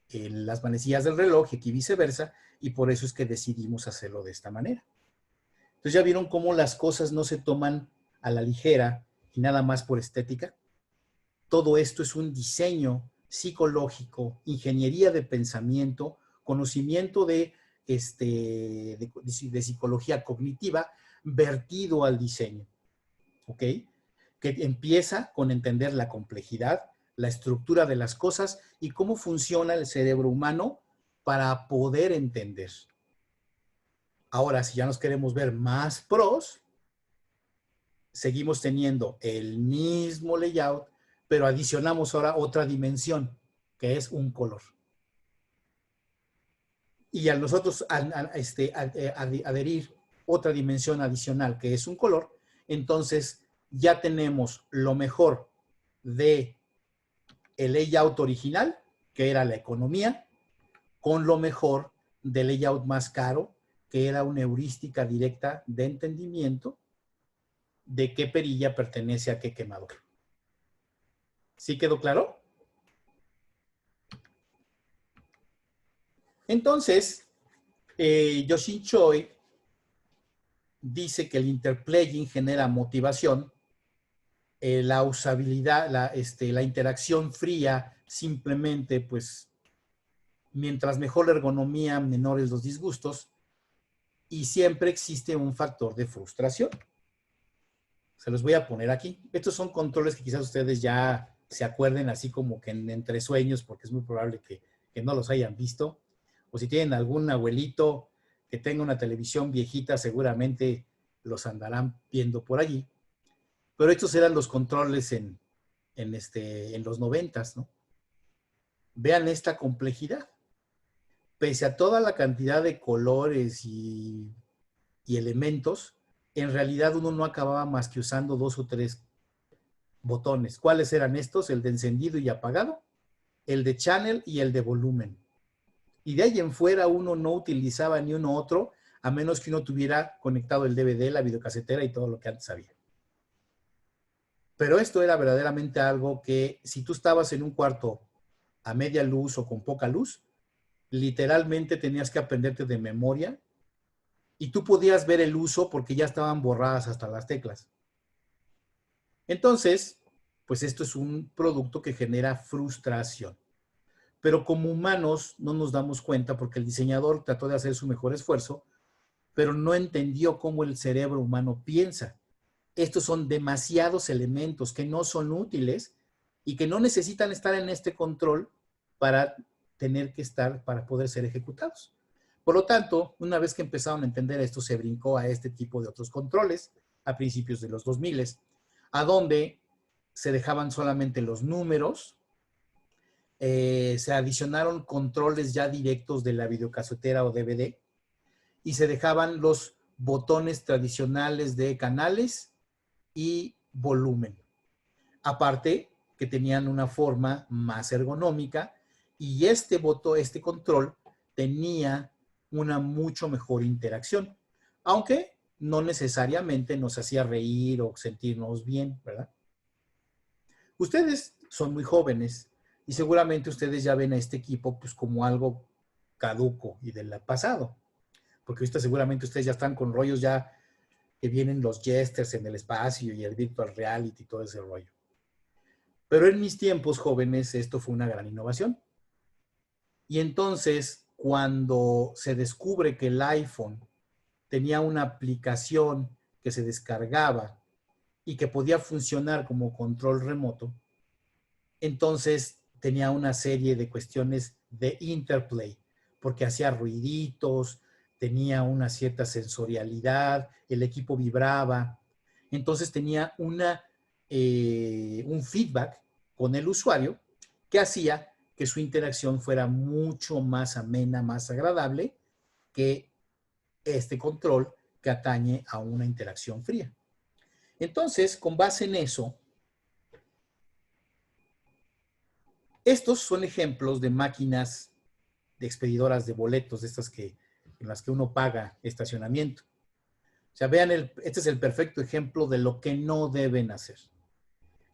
las manecillas del reloj y aquí viceversa, y por eso es que decidimos hacerlo de esta manera. Entonces ya vieron cómo las cosas no se toman a la ligera y nada más por estética. Todo esto es un diseño psicológico, ingeniería de pensamiento, conocimiento de psicología cognitiva vertido al diseño, ¿ok? Que empieza con entender la complejidad, la estructura de las cosas y cómo funciona el cerebro humano para poder entender. Ahora, si ya nos queremos ver más pros, seguimos teniendo el mismo layout, pero adicionamos ahora otra dimensión, que es un color. Y al nosotros adherir otra dimensión adicional, que es un color, entonces ya tenemos lo mejor de el layout original, que era la economía, con lo mejor del layout más caro, que era una heurística directa de entendimiento de qué perilla pertenece a qué quemador. ¿Sí quedó claro? Entonces, Yoshin Choi dice que el interplaying genera motivación, la usabilidad, la interacción fría, simplemente, pues, mientras mejor la ergonomía, menores los disgustos, y siempre existe un factor de frustración. Se los voy a poner aquí. Estos son controles que quizás ustedes ya se acuerden así como que entre sueños, porque es muy probable que no los hayan visto. O si tienen algún abuelito que tenga una televisión viejita, seguramente los andarán viendo por allí. Pero estos eran los controles en los 90s, ¿no? Vean esta complejidad. Pese a toda la cantidad de colores y elementos, en realidad uno no acababa más que usando 2 o 3 botones. ¿Cuáles eran estos? El de encendido y apagado, el de channel y el de volumen. Y de ahí en fuera uno no utilizaba ni uno otro, a menos que uno tuviera conectado el DVD, la videocasetera y todo lo que antes había. Pero esto era verdaderamente algo que si tú estabas en un cuarto a media luz o con poca luz, literalmente tenías que aprenderte de memoria y tú podías ver el uso porque ya estaban borradas hasta las teclas. Entonces, pues esto es un producto que genera frustración. Pero como humanos no nos damos cuenta porque el diseñador trató de hacer su mejor esfuerzo, pero no entendió cómo el cerebro humano piensa. Estos son demasiados elementos que no son útiles y que no necesitan estar en este control para para poder ser ejecutados. Por lo tanto, una vez que empezaron a entender esto, se brincó a este tipo de otros controles a principios de los 2000, a donde se dejaban solamente los números, se adicionaron controles ya directos de la videocasetera o DVD y se dejaban los botones tradicionales de canales y volumen. Aparte que tenían una forma más ergonómica y este control tenía una mucho mejor interacción, aunque no necesariamente nos hacía reír o sentirnos bien, ¿verdad? Ustedes son muy jóvenes y seguramente ustedes ya ven a este equipo pues como algo caduco y del pasado, porque ahorita seguramente ustedes ya están con rollos ya que vienen los jesters en el espacio y el virtual reality y todo ese rollo. Pero en mis tiempos jóvenes esto fue una gran innovación. Y entonces, cuando se descubre que el iPhone tenía una aplicación que se descargaba y que podía funcionar como control remoto, entonces tenía una serie de cuestiones de interplay, porque hacía ruiditos, tenía una cierta sensorialidad, el equipo vibraba, entonces tenía un feedback con el usuario que hacía que su interacción fuera mucho más amena, más agradable que este control que atañe a una interacción fría. Entonces, con base en eso, estos son ejemplos de máquinas de expedidoras de boletos, de estas en las que uno paga estacionamiento. O sea, vean, este es el perfecto ejemplo de lo que no deben hacer.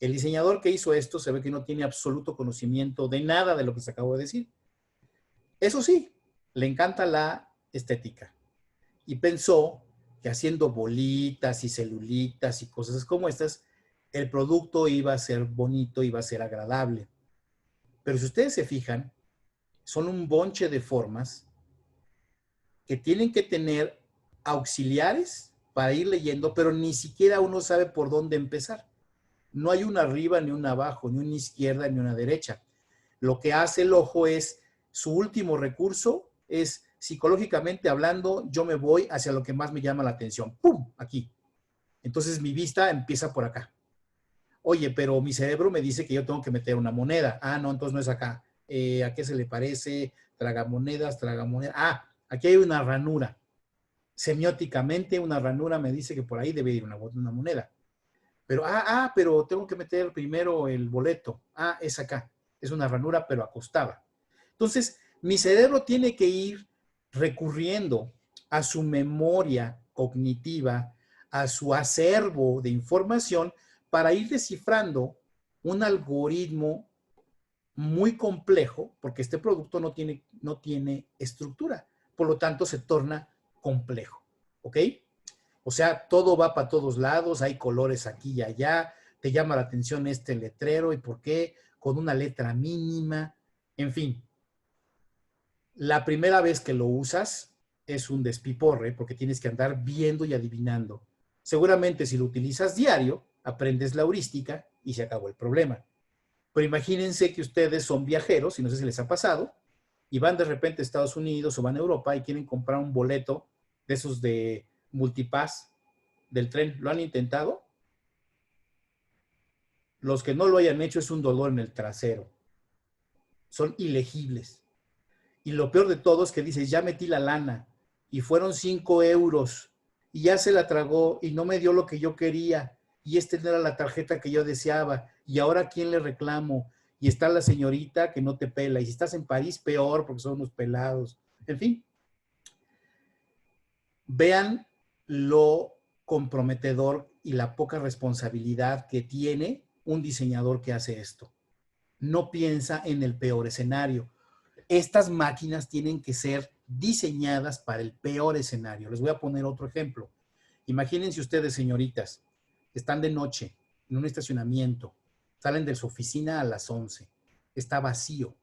El diseñador que hizo esto se ve que no tiene absoluto conocimiento de nada de lo que se acabó de decir. Eso sí, le encanta la estética. Y pensó que haciendo bolitas y celulitas y cosas como estas, el producto iba a ser bonito, iba a ser agradable. Pero si ustedes se fijan, son un bonche de formas que tienen que tener auxiliares para ir leyendo, pero ni siquiera uno sabe por dónde empezar. No hay una arriba, ni una abajo, ni una izquierda, ni una derecha. Lo que hace el ojo es, su último recurso es, psicológicamente hablando, yo me voy hacia lo que más me llama la atención. ¡Pum! Aquí. Entonces mi vista empieza por acá. Oye, pero mi cerebro me dice que yo tengo que meter una moneda. Ah, no, entonces no es acá. ¿A qué se le parece? Tragamonedas, tragamonedas. Ah, aquí hay una ranura. Semióticamente, una ranura me dice que por ahí debe ir una moneda. Pero, pero tengo que meter primero el boleto. Ah, es acá. Es una ranura, pero acostada. Entonces, mi cerebro tiene que ir recurriendo a su memoria cognitiva, a su acervo de información, para ir descifrando un algoritmo muy complejo, porque este producto no tiene estructura. Por lo tanto, se torna complejo. ¿Ok? O sea, todo va para todos lados, hay colores aquí y allá, te llama la atención este letrero y por qué, con una letra mínima, en fin. La primera vez que lo usas es un despiporre porque tienes que andar viendo y adivinando. Seguramente si lo utilizas diario, aprendes la heurística y se acabó el problema. Pero imagínense que ustedes son viajeros, y no sé si les ha pasado, y van de repente a Estados Unidos o van a Europa y quieren comprar un boleto de esos de multipass del tren. ¿Lo han intentado? Los que no lo hayan hecho es un dolor en el trasero. Son ilegibles. Y lo peor de todo es que dices, ya metí la lana y fueron 5 euros y ya se la tragó y no me dio lo que yo quería y esta no era la tarjeta que yo deseaba y ahora ¿a quién le reclamo? Y está la señorita que no te pela y si estás en París peor porque son unos pelados. En fin, vean lo comprometedor y la poca responsabilidad que tiene un diseñador que hace esto. No piensa en el peor escenario. Estas máquinas tienen que ser diseñadas para el peor escenario. Les voy a poner otro ejemplo. Imagínense ustedes, señoritas, están de noche en un estacionamiento, salen de su oficina a las 11, está vacío,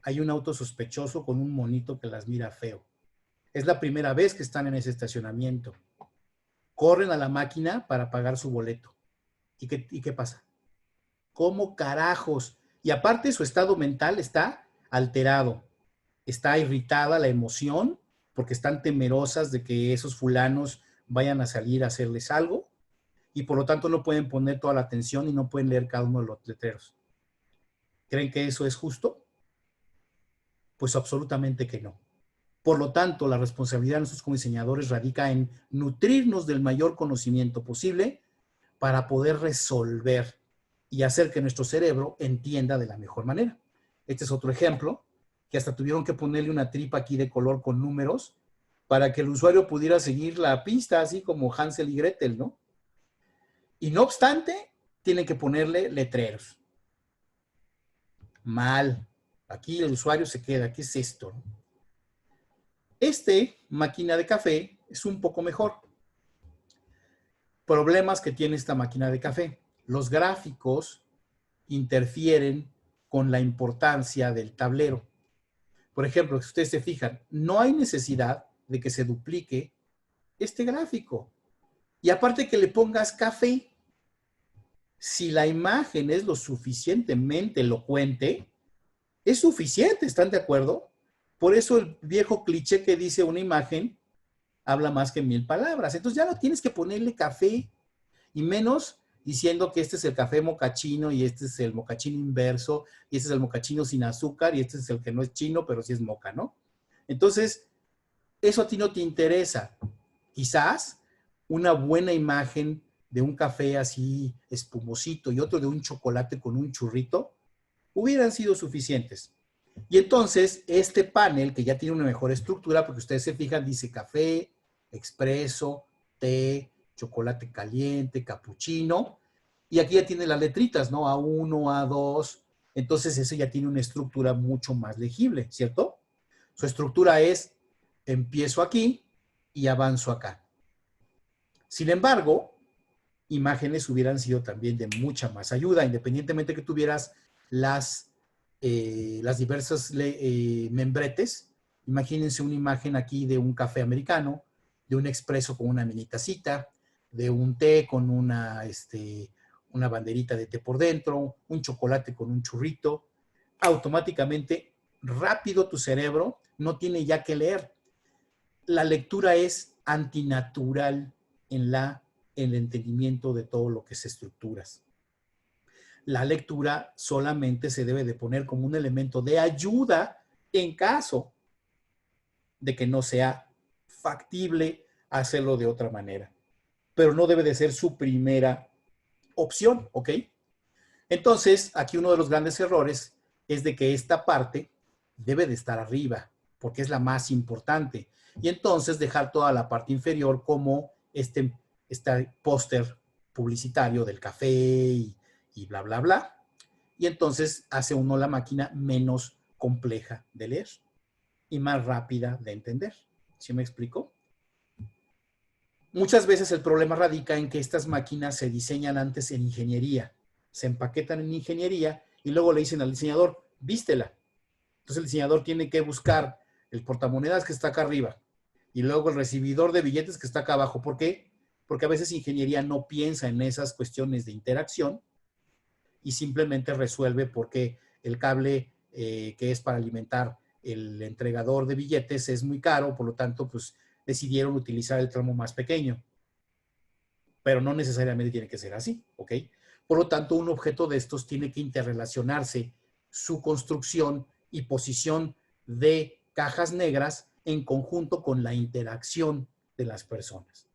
hay un auto sospechoso con un monito que las mira feo. Es la primera vez que están en ese estacionamiento. Corren a la máquina para pagar su boleto. ¿Y qué pasa? ¿Cómo carajos? Y aparte su estado mental está alterado. Está irritada la emoción porque están temerosas de que esos fulanos vayan a salir a hacerles algo y por lo tanto no pueden poner toda la atención y no pueden leer cada uno de los letreros. ¿Creen que eso es justo? Pues absolutamente que no. Por lo tanto, la responsabilidad de nosotros como diseñadores radica en nutrirnos del mayor conocimiento posible para poder resolver y hacer que nuestro cerebro entienda de la mejor manera. Este es otro ejemplo, que hasta tuvieron que ponerle una tripa aquí de color con números para que el usuario pudiera seguir la pista, así como Hansel y Gretel, ¿no? Y no obstante, tienen que ponerle letreros. Mal. Aquí el usuario se queda, ¿qué es esto? Máquina de café es un poco mejor. Problemas que tiene esta máquina de café. Los gráficos interfieren con la importancia del tablero. Por ejemplo, si ustedes se fijan, no hay necesidad de que se duplique este gráfico. Y aparte que le pongas café, si la imagen es lo suficientemente elocuente, es suficiente, ¿están de acuerdo? Por eso el viejo cliché que dice una imagen habla más que 1000 palabras. Entonces ya no tienes que ponerle café, y menos diciendo que este es el café mocachino y este es el mocachino inverso y este es el mocachino sin azúcar y este es el que no es chino, pero sí es moca, ¿no? Entonces, eso a ti no te interesa. Quizás una buena imagen de un café así espumosito y otro de un chocolate con un churrito hubieran sido suficientes. Y entonces, este panel, que ya tiene una mejor estructura, porque ustedes se fijan, dice café, expreso, té, chocolate caliente, capuchino, Y aquí ya tiene las letritas, ¿no? A1, A2. Entonces eso ya tiene una estructura mucho más legible, ¿cierto? Su estructura es, empiezo aquí y avanzo acá. Sin embargo, imágenes hubieran sido también de mucha más ayuda, independientemente que tuvieras las diversas membretes. Imagínense una imagen aquí de un café americano, de un expreso con una mini tacita, de un té con una banderita de té por dentro, un chocolate con un churrito. Automáticamente, rápido tu cerebro no tiene ya que leer. La lectura es antinatural en el entendimiento de todo lo que es estructuras. La lectura solamente se debe de poner como un elemento de ayuda en caso de que no sea factible hacerlo de otra manera. Pero no debe de ser su primera opción, ¿ok? Entonces, aquí uno de los grandes errores es de que esta parte debe de estar arriba, porque es la más importante. Y entonces dejar toda la parte inferior como este póster publicitario del café y bla, bla, bla. Y entonces hace uno la máquina menos compleja de leer y más rápida de entender. ¿Sí me explico? Muchas veces el problema radica en que estas máquinas se diseñan antes en ingeniería, se empaquetan en ingeniería y luego le dicen al diseñador, vístela. Entonces el diseñador tiene que buscar el portamonedas que está acá arriba y luego el recibidor de billetes que está acá abajo. ¿Por qué? Porque a veces ingeniería no piensa en esas cuestiones de interacción y simplemente resuelve porque el cable que es para alimentar el entregador de billetes es muy caro, por lo tanto, pues decidieron utilizar el tramo más pequeño. Pero no necesariamente tiene que ser así, ¿ok? Por lo tanto, un objeto de estos tiene que interrelacionarse su construcción y posición de cajas negras en conjunto con la interacción de las personas.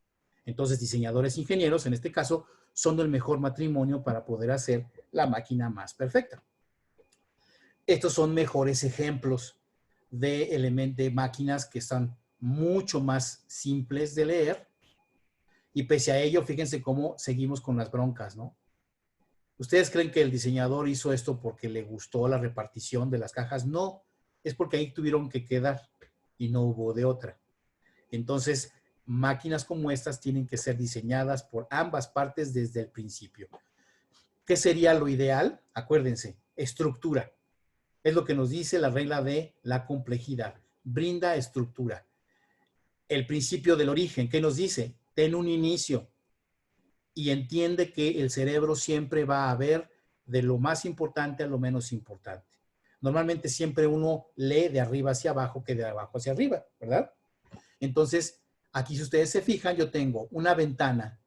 Entonces, diseñadores e ingenieros, en este caso, son el mejor matrimonio para poder hacer la máquina más perfecta. Estos son mejores ejemplos de máquinas que están mucho más simples de leer y pese a ello, fíjense cómo seguimos con las broncas, ¿no? ¿Ustedes creen que el diseñador hizo esto porque le gustó la repartición de las cajas? No, es porque ahí tuvieron que quedar y no hubo de otra. Entonces, máquinas como estas tienen que ser diseñadas por ambas partes desde el principio. ¿Qué sería lo ideal? Acuérdense, estructura. Es lo que nos dice la regla de la complejidad. Brinda estructura. El principio del origen, ¿qué nos dice? Ten un inicio y entiende que el cerebro siempre va a ver de lo más importante a lo menos importante. Normalmente siempre uno lee de arriba hacia abajo que de abajo hacia arriba, ¿verdad? Entonces, aquí si ustedes se fijan, yo tengo una ventana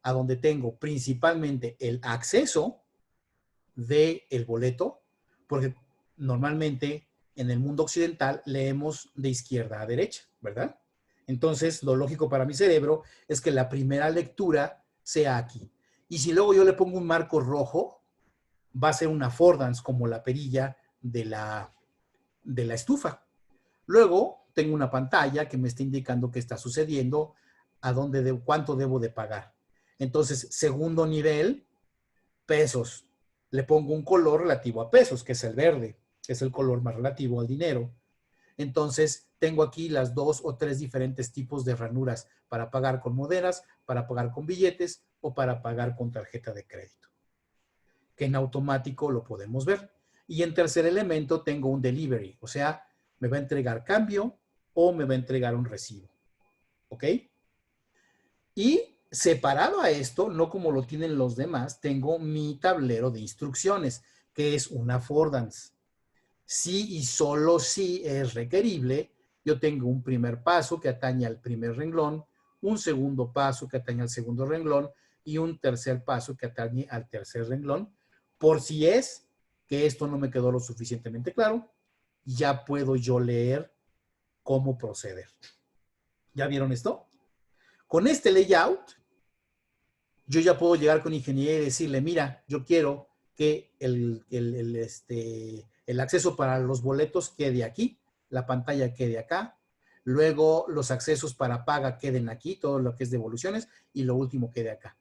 a donde tengo principalmente el acceso del boleto, porque normalmente en el mundo occidental leemos de izquierda a derecha, ¿verdad? Entonces, lo lógico para mi cerebro es que la primera lectura sea aquí. Y si luego yo le pongo un marco rojo, va a ser una affordance como la perilla de la estufa. Luego tengo una pantalla que me está indicando qué está sucediendo, cuánto debo de pagar. Entonces, segundo nivel, pesos. Le pongo un color relativo a pesos, que es el verde, que es el color más relativo al dinero. Entonces, tengo aquí las 2 o 3 diferentes tipos de ranuras para pagar con monedas, para pagar con billetes o para pagar con tarjeta de crédito, que en automático lo podemos ver. Y en tercer elemento tengo un delivery, o sea, me va a entregar cambio o me va a entregar un recibo. ¿Ok? Y separado a esto, no como lo tienen los demás, tengo mi tablero de instrucciones, que es una affordance. Si y solo si es requerible, yo tengo un primer paso que atañe al primer renglón, un segundo paso que atañe al segundo renglón y un tercer paso que atañe al tercer renglón. Por si es que esto no me quedó lo suficientemente claro, ya puedo yo leer cómo proceder. ¿Ya vieron esto? Con este layout, yo ya puedo llegar con ingeniería y decirle, mira, yo quiero que el acceso para los boletos quede aquí, la pantalla quede acá, luego los accesos para paga queden aquí, todo lo que es devoluciones, y lo último quede acá.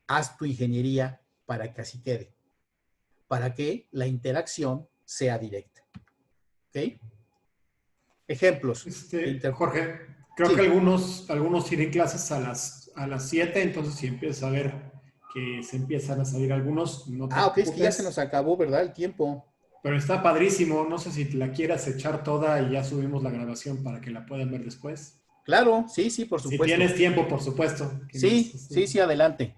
haz tu ingeniería para que así quede, para que la interacción sea directa. ¿Ok? Ejemplos. Jorge, creo que Sí. algunos tienen clases a las 7, entonces si empiezas a ver que se empiezan a salir algunos, no te Ah, ok, es que ya se nos preocupes. acabó, ¿verdad? El tiempo. Pero está padrísimo, no sé si la quieras echar toda y ya subimos la grabación para que la puedan ver después. Claro, sí, sí, por Si supuesto. tienes tiempo, por supuesto. Que no es Sí, sí, así. sí, adelante.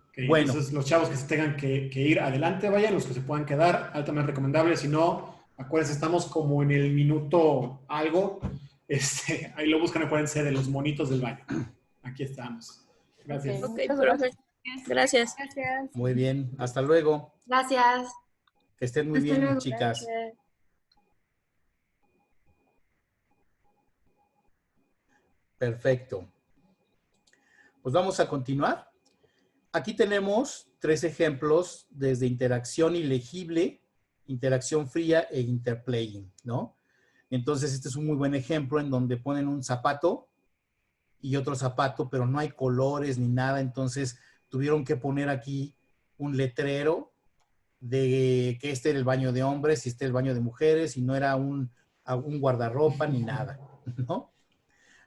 Ok, Bueno, entonces los chavos que se tengan que ir adelante, vayan, los que se puedan quedar, altamente recomendable. Si no, acuérdense, estamos como en el minuto algo. Ahí lo buscan, acuérdense de los monitos del baño. Aquí estamos. Ok, Gracias. Ok, muchas profe. gracias. Gracias. Gracias. muy bien. Hasta luego. Gracias. Que estén muy Hasta bien, luego. chicas. Gracias. Perfecto. Pues vamos a continuar. Aquí tenemos 3 ejemplos desde interacción ilegible, interacción fría e interplaying, ¿no? Entonces, este es un muy buen ejemplo en donde ponen un zapato y otro zapato, pero no hay colores ni nada. Entonces, tuvieron que poner aquí un letrero de que este era el baño de hombres y este el baño de mujeres y no era un guardarropa ni nada, ¿no?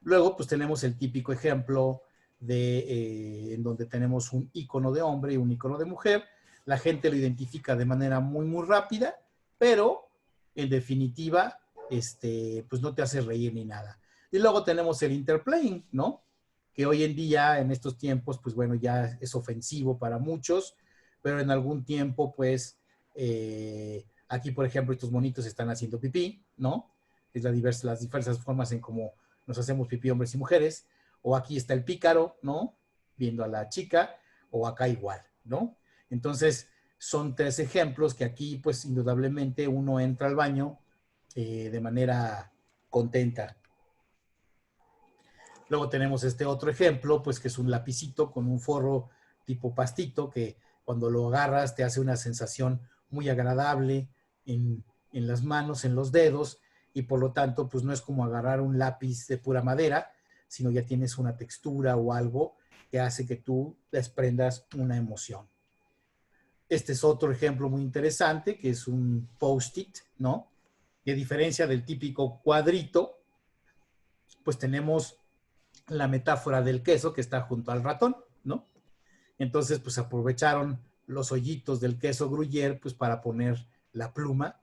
Luego, pues tenemos el típico ejemplo en donde tenemos un icono de hombre y un icono de mujer. La gente lo identifica de manera muy, muy rápida, pero en definitiva, pues no te hace reír ni nada. Y luego tenemos el interplaying, ¿no? Que hoy en día, en estos tiempos, pues bueno, ya es ofensivo para muchos, pero en algún tiempo, pues, aquí, por ejemplo, estos monitos están haciendo pipí, ¿no? Es las diversas formas en cómo nos hacemos pipí hombres y mujeres, o aquí está el pícaro, ¿no? Viendo a la chica, o acá igual, ¿no? Entonces, son 3 ejemplos que aquí, pues, indudablemente uno entra al baño de manera contenta. Luego tenemos este otro ejemplo, pues, que es un lapicito con un forro tipo pastito, que cuando lo agarras te hace una sensación muy agradable en las manos, en los dedos, y por lo tanto, pues no es como agarrar un lápiz de pura madera, sino ya tienes una textura o algo que hace que tú desprendas una emoción. Este es otro ejemplo muy interesante, que es un post-it, ¿no? Y a diferencia del típico cuadrito, pues tenemos la metáfora del queso que está junto al ratón, ¿no? Entonces, pues aprovecharon los hoyitos del queso Gruyère, pues para poner la pluma.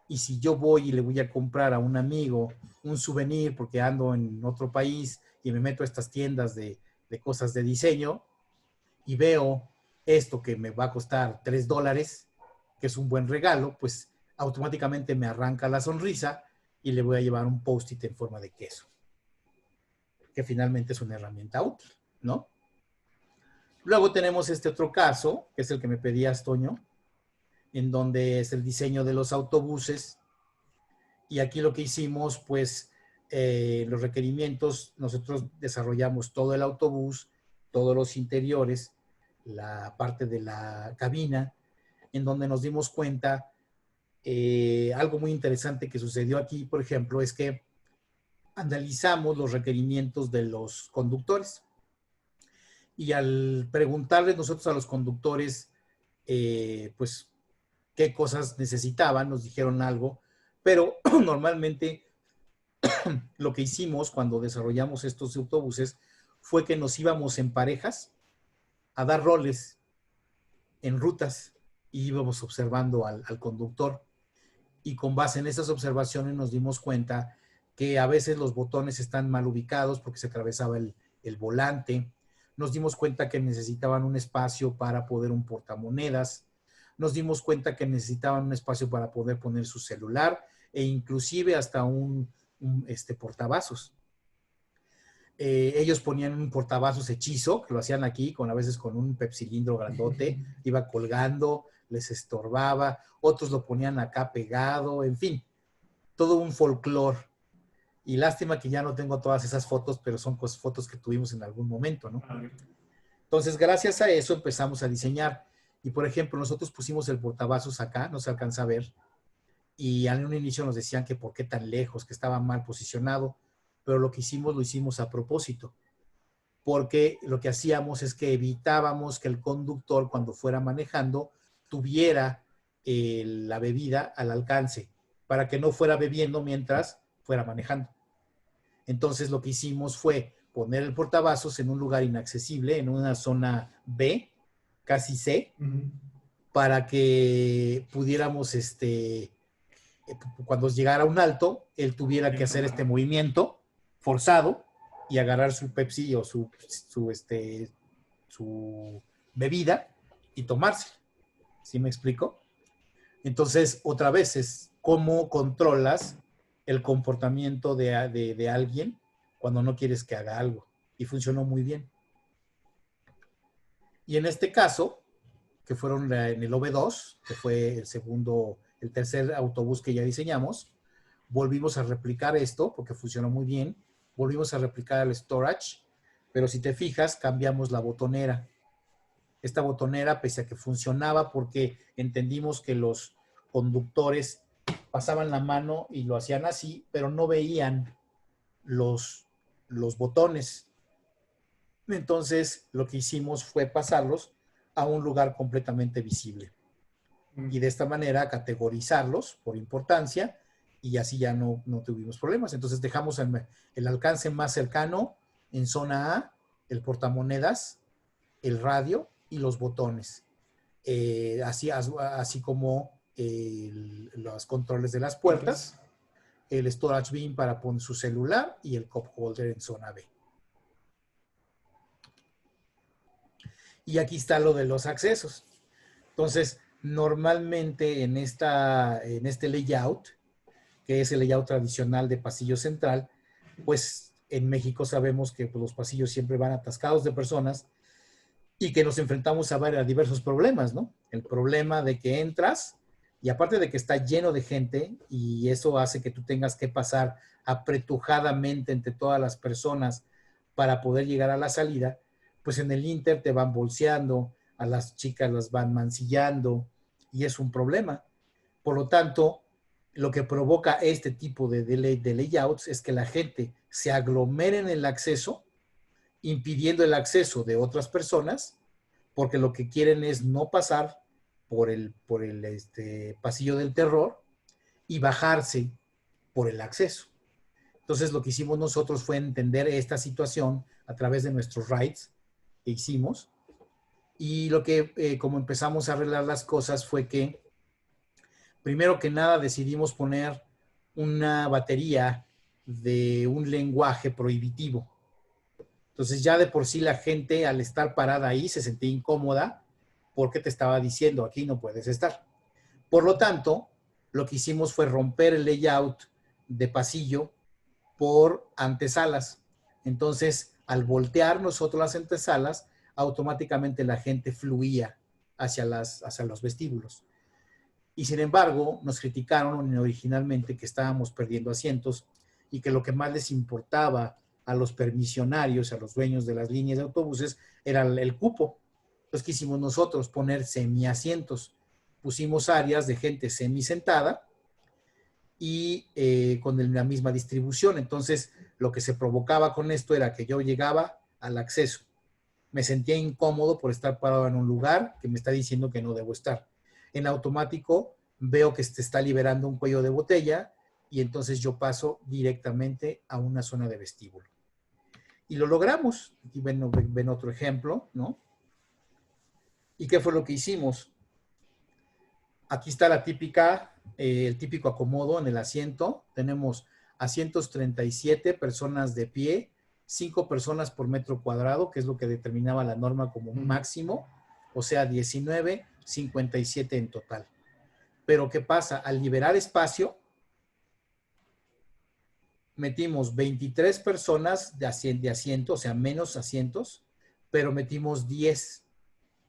Y si yo voy y le voy a comprar a un amigo un souvenir porque ando en otro país y me meto a estas tiendas de cosas de diseño y veo esto que me va a costar $3, que es un buen regalo, pues automáticamente me arranca la sonrisa y le voy a llevar un post-it en forma de queso, que finalmente es una herramienta útil, ¿no? Luego tenemos este otro caso, que es el que me pedías, Toño, en donde es el diseño de los autobuses. Y aquí lo que hicimos, pues, los requerimientos, nosotros desarrollamos todo el autobús, todos los interiores, la parte de la cabina, en donde nos dimos cuenta, algo muy interesante que sucedió aquí, por ejemplo, es que analizamos los requerimientos de los conductores. Y al preguntarles nosotros a los conductores, pues, qué cosas necesitaban, nos dijeron algo, pero normalmente lo que hicimos cuando desarrollamos estos autobuses fue que nos íbamos en parejas a dar roles en rutas y íbamos observando al conductor. Y con base en esas observaciones nos dimos cuenta que a veces los botones están mal ubicados porque se atravesaba el volante. Nos dimos cuenta que necesitaban un espacio para poder un portamonedas. Nos dimos cuenta que necesitaban un espacio para poder poner su celular e inclusive hasta un portavasos. Ellos ponían un portavasos hechizo, que lo hacían aquí, a veces con un pepsilindro grandote, iba colgando, les estorbaba, otros lo ponían acá pegado, en fin, todo un folclore. Y lástima que ya no tengo todas esas fotos, pero son fotos que tuvimos en algún momento, ¿no? Entonces, gracias a eso empezamos a diseñar. Y, por ejemplo, nosotros pusimos el portavasos acá, no se alcanza a ver, y en un inicio nos decían que por qué tan lejos, que estaba mal posicionado, pero lo que hicimos lo hicimos a propósito. porque lo que hacíamos es que evitábamos que el conductor, cuando fuera manejando, tuviera la bebida al alcance, para que no fuera bebiendo mientras fuera manejando. Entonces lo que hicimos fue poner el portavasos en un lugar inaccesible, en una zona B, casi C, para que pudiéramos, cuando llegara a un alto, él tuviera que hacer este movimiento forzado y agarrar su Pepsi o su bebida y tomársela. ¿Sí me explico? Entonces, otra vez es cómo controlas el comportamiento de alguien cuando no quieres que haga algo. Y funcionó muy bien. Y en este caso, que fueron en el OV2, que fue el tercer autobús que ya diseñamos, volvimos a replicar esto porque funcionó muy bien. Volvimos a replicar el storage, pero si te fijas, cambiamos la botonera. Esta botonera, pese a que funcionaba porque entendimos que los conductores pasaban la mano y lo hacían así, pero no veían los botones. Entonces, lo que hicimos fue pasarlos a un lugar completamente visible. Y de esta manera categorizarlos por importancia y así ya no tuvimos problemas. Entonces, dejamos el alcance más cercano en zona A, el portamonedas, el radio y los botones. Así como los controles de las puertas, el storage bin para poner su celular y el cup holder en zona B. Y aquí está lo de los accesos. Entonces, normalmente en este layout, que es el layout tradicional de pasillo central, pues en México sabemos que pues, los pasillos siempre van atascados de personas y que nos enfrentamos a diversos problemas, ¿no? El problema de que entras y aparte de que está lleno de gente y eso hace que tú tengas que pasar apretujadamente entre todas las personas para poder llegar a la salida, pues en el Inter te van bolseando, a las chicas las van mancillando y es un problema. Por lo tanto, lo que provoca este tipo de layouts es que la gente se aglomere en el acceso, impidiendo el acceso de otras personas, porque lo que quieren es no pasar por el pasillo del terror y bajarse por el acceso. Entonces, lo que hicimos nosotros fue entender esta situación a través de nuestros rides que hicimos. Y lo que, como empezamos a arreglar las cosas fue que, primero que nada, decidimos poner una batería de un lenguaje prohibitivo. Entonces, ya de por sí la gente, al estar parada ahí, se sentía incómoda porque te estaba diciendo, aquí no puedes estar. Por lo tanto, lo que hicimos fue romper el layout de pasillo por antesalas. Entonces, al voltear nosotros las antesalas, automáticamente la gente fluía hacia los vestíbulos. Y sin embargo, nos criticaron originalmente que estábamos perdiendo asientos y que lo que más les importaba a los permisionarios, a los dueños de las líneas de autobuses, era el cupo. Entonces, ¿qué hicimos nosotros? Poner semiasientos. Pusimos áreas de gente semisentada y con la misma distribución. Entonces, lo que se provocaba con esto era que yo llegaba al acceso. Me sentía incómodo por estar parado en un lugar que me está diciendo que no debo estar. En automático veo que se está liberando un cuello de botella y entonces yo paso directamente a una zona de vestíbulo. Y lo logramos. Aquí ven otro ejemplo, ¿no? ¿Y qué fue lo que hicimos? Aquí está el típico acomodo en el asiento. Tenemos asientos 37, personas de pie, 5 personas por metro cuadrado, que es lo que determinaba la norma como un máximo, o sea, 19, 57 en total. Pero ¿qué pasa? Al liberar espacio, metimos 23 personas de asiento, o sea, menos asientos, pero metimos 10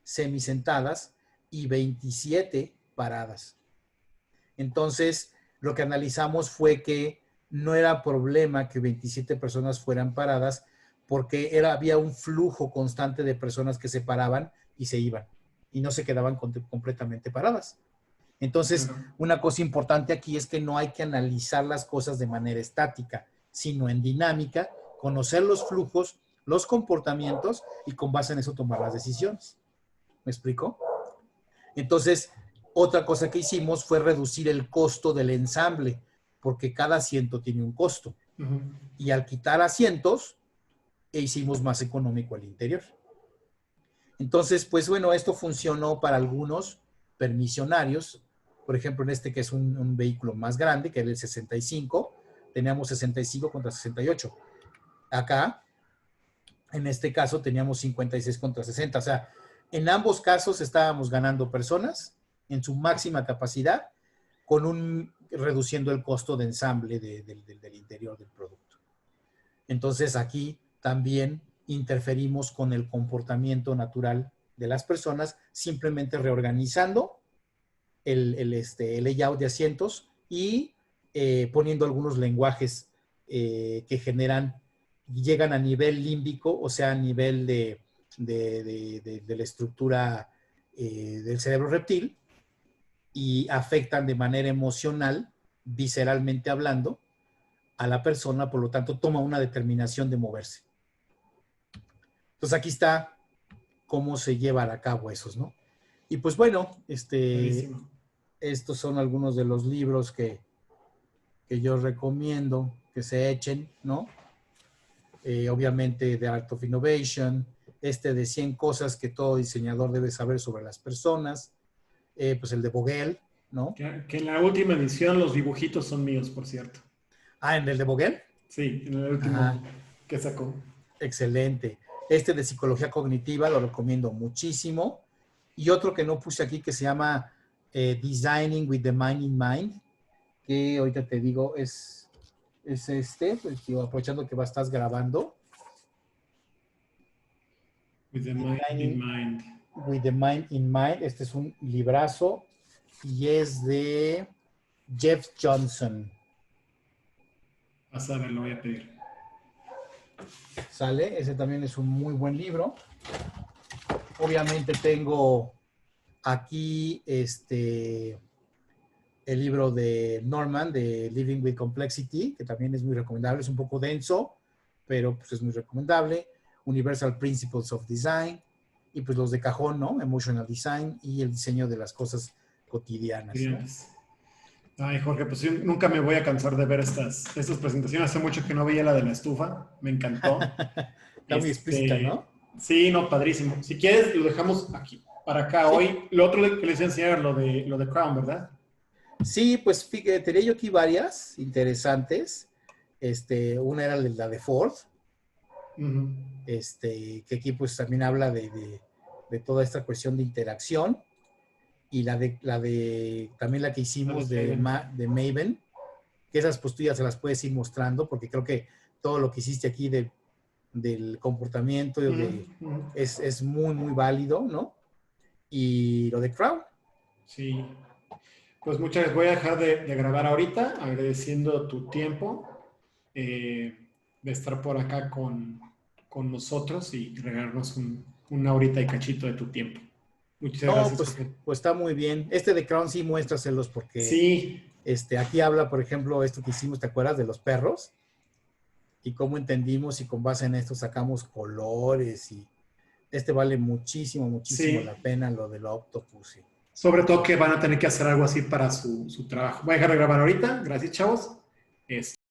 semisentadas y 27 paradas. Entonces, lo que analizamos fue que no era problema que 27 personas fueran paradas porque había un flujo constante de personas que se paraban y se iban y no se quedaban completamente paradas. Entonces, una cosa importante aquí es que no hay que analizar las cosas de manera estática, sino en dinámica, conocer los flujos los comportamientos y con base en eso tomar las decisiones. ¿Me explico? Entonces, otra cosa que hicimos fue reducir el costo del ensamble, porque cada asiento tiene un costo. Y al quitar asientos, hicimos más económico el interior. Entonces, pues bueno, esto funcionó para algunos permisionarios. Por ejemplo, en este que es un vehículo más grande, que era el 65, teníamos 65 contra 68. Acá, en este caso, teníamos 56 contra 60. O sea, en ambos casos estábamos ganando personas en su máxima capacidad, reduciendo el costo de ensamble del interior del producto. Entonces, aquí también interferimos con el comportamiento natural de las personas, simplemente reorganizando el layout de asientos y poniendo algunos lenguajes que llegan a nivel límbico, o sea, a nivel de la estructura del cerebro reptil, y afectan de manera emocional, visceralmente hablando, a la persona, por lo tanto, toma una determinación de moverse. Entonces, aquí está cómo se llevan a cabo esos, ¿no? Y pues bueno, estos son algunos de los libros que yo recomiendo que se echen, ¿no? Obviamente, The Art of Innovation, de 100 cosas que todo diseñador debe saber sobre las personas, pues el de Vogel, ¿no? Que en la última edición los dibujitos son míos, por cierto. Ah, ¿en el de Vogel? Sí, en el último que sacó. Excelente. De psicología cognitiva lo recomiendo muchísimo. Y otro que no puse aquí que se llama Designing with the Mind in Mind, que ahorita te digo es pues, digo, aprovechando que estás grabando. With the Mind in Mind. With the Mind in Mind. Este es un librazo y es de Jeff Johnson. Vas a ver, lo voy a pedir. Sale, ese también es un muy buen libro. Obviamente tengo aquí el libro de Norman, de Living with Complexity, que también es muy recomendable. Es un poco denso, pero pues es muy recomendable. Universal Principles of Design, y pues los de cajón, ¿no? Emotional Design y el diseño de las cosas cotidianas, ¿no? Ay, Jorge, pues yo nunca me voy a cansar de ver estas presentaciones. Hace mucho que no veía la de la estufa. Me encantó. Está muy explícita, ¿no? Sí, no, padrísimo. Si quieres, lo dejamos aquí, para acá sí. Hoy. Lo otro que les voy a enseñar, lo de Crown, ¿verdad? Sí, pues fíjate, tenía yo aquí varias interesantes. Una era la de Ford. Que aquí pues también habla de toda esta cuestión de interacción. Y también la que hicimos de Maven, que esas pues tú ya se las puedes ir mostrando, porque creo que todo lo que hiciste aquí del comportamiento es muy, muy válido, ¿no? Y lo de Crown. Sí. Pues muchas gracias. Voy a dejar de grabar ahorita, agradeciendo tu tiempo de estar por acá con nosotros y regalarnos una horita y cachito de tu tiempo. Muchas gracias. Pues está muy bien. De Crown sí muéstraselos porque sí. Aquí habla, por ejemplo, esto que hicimos, ¿te acuerdas de los perros? Y cómo entendimos y con base en esto sacamos colores y vale muchísimo, muchísimo la pena, lo del octopus. Sí. Sobre todo que van a tener que hacer algo así para su trabajo. Voy a dejar de grabar ahorita. Gracias, chavos.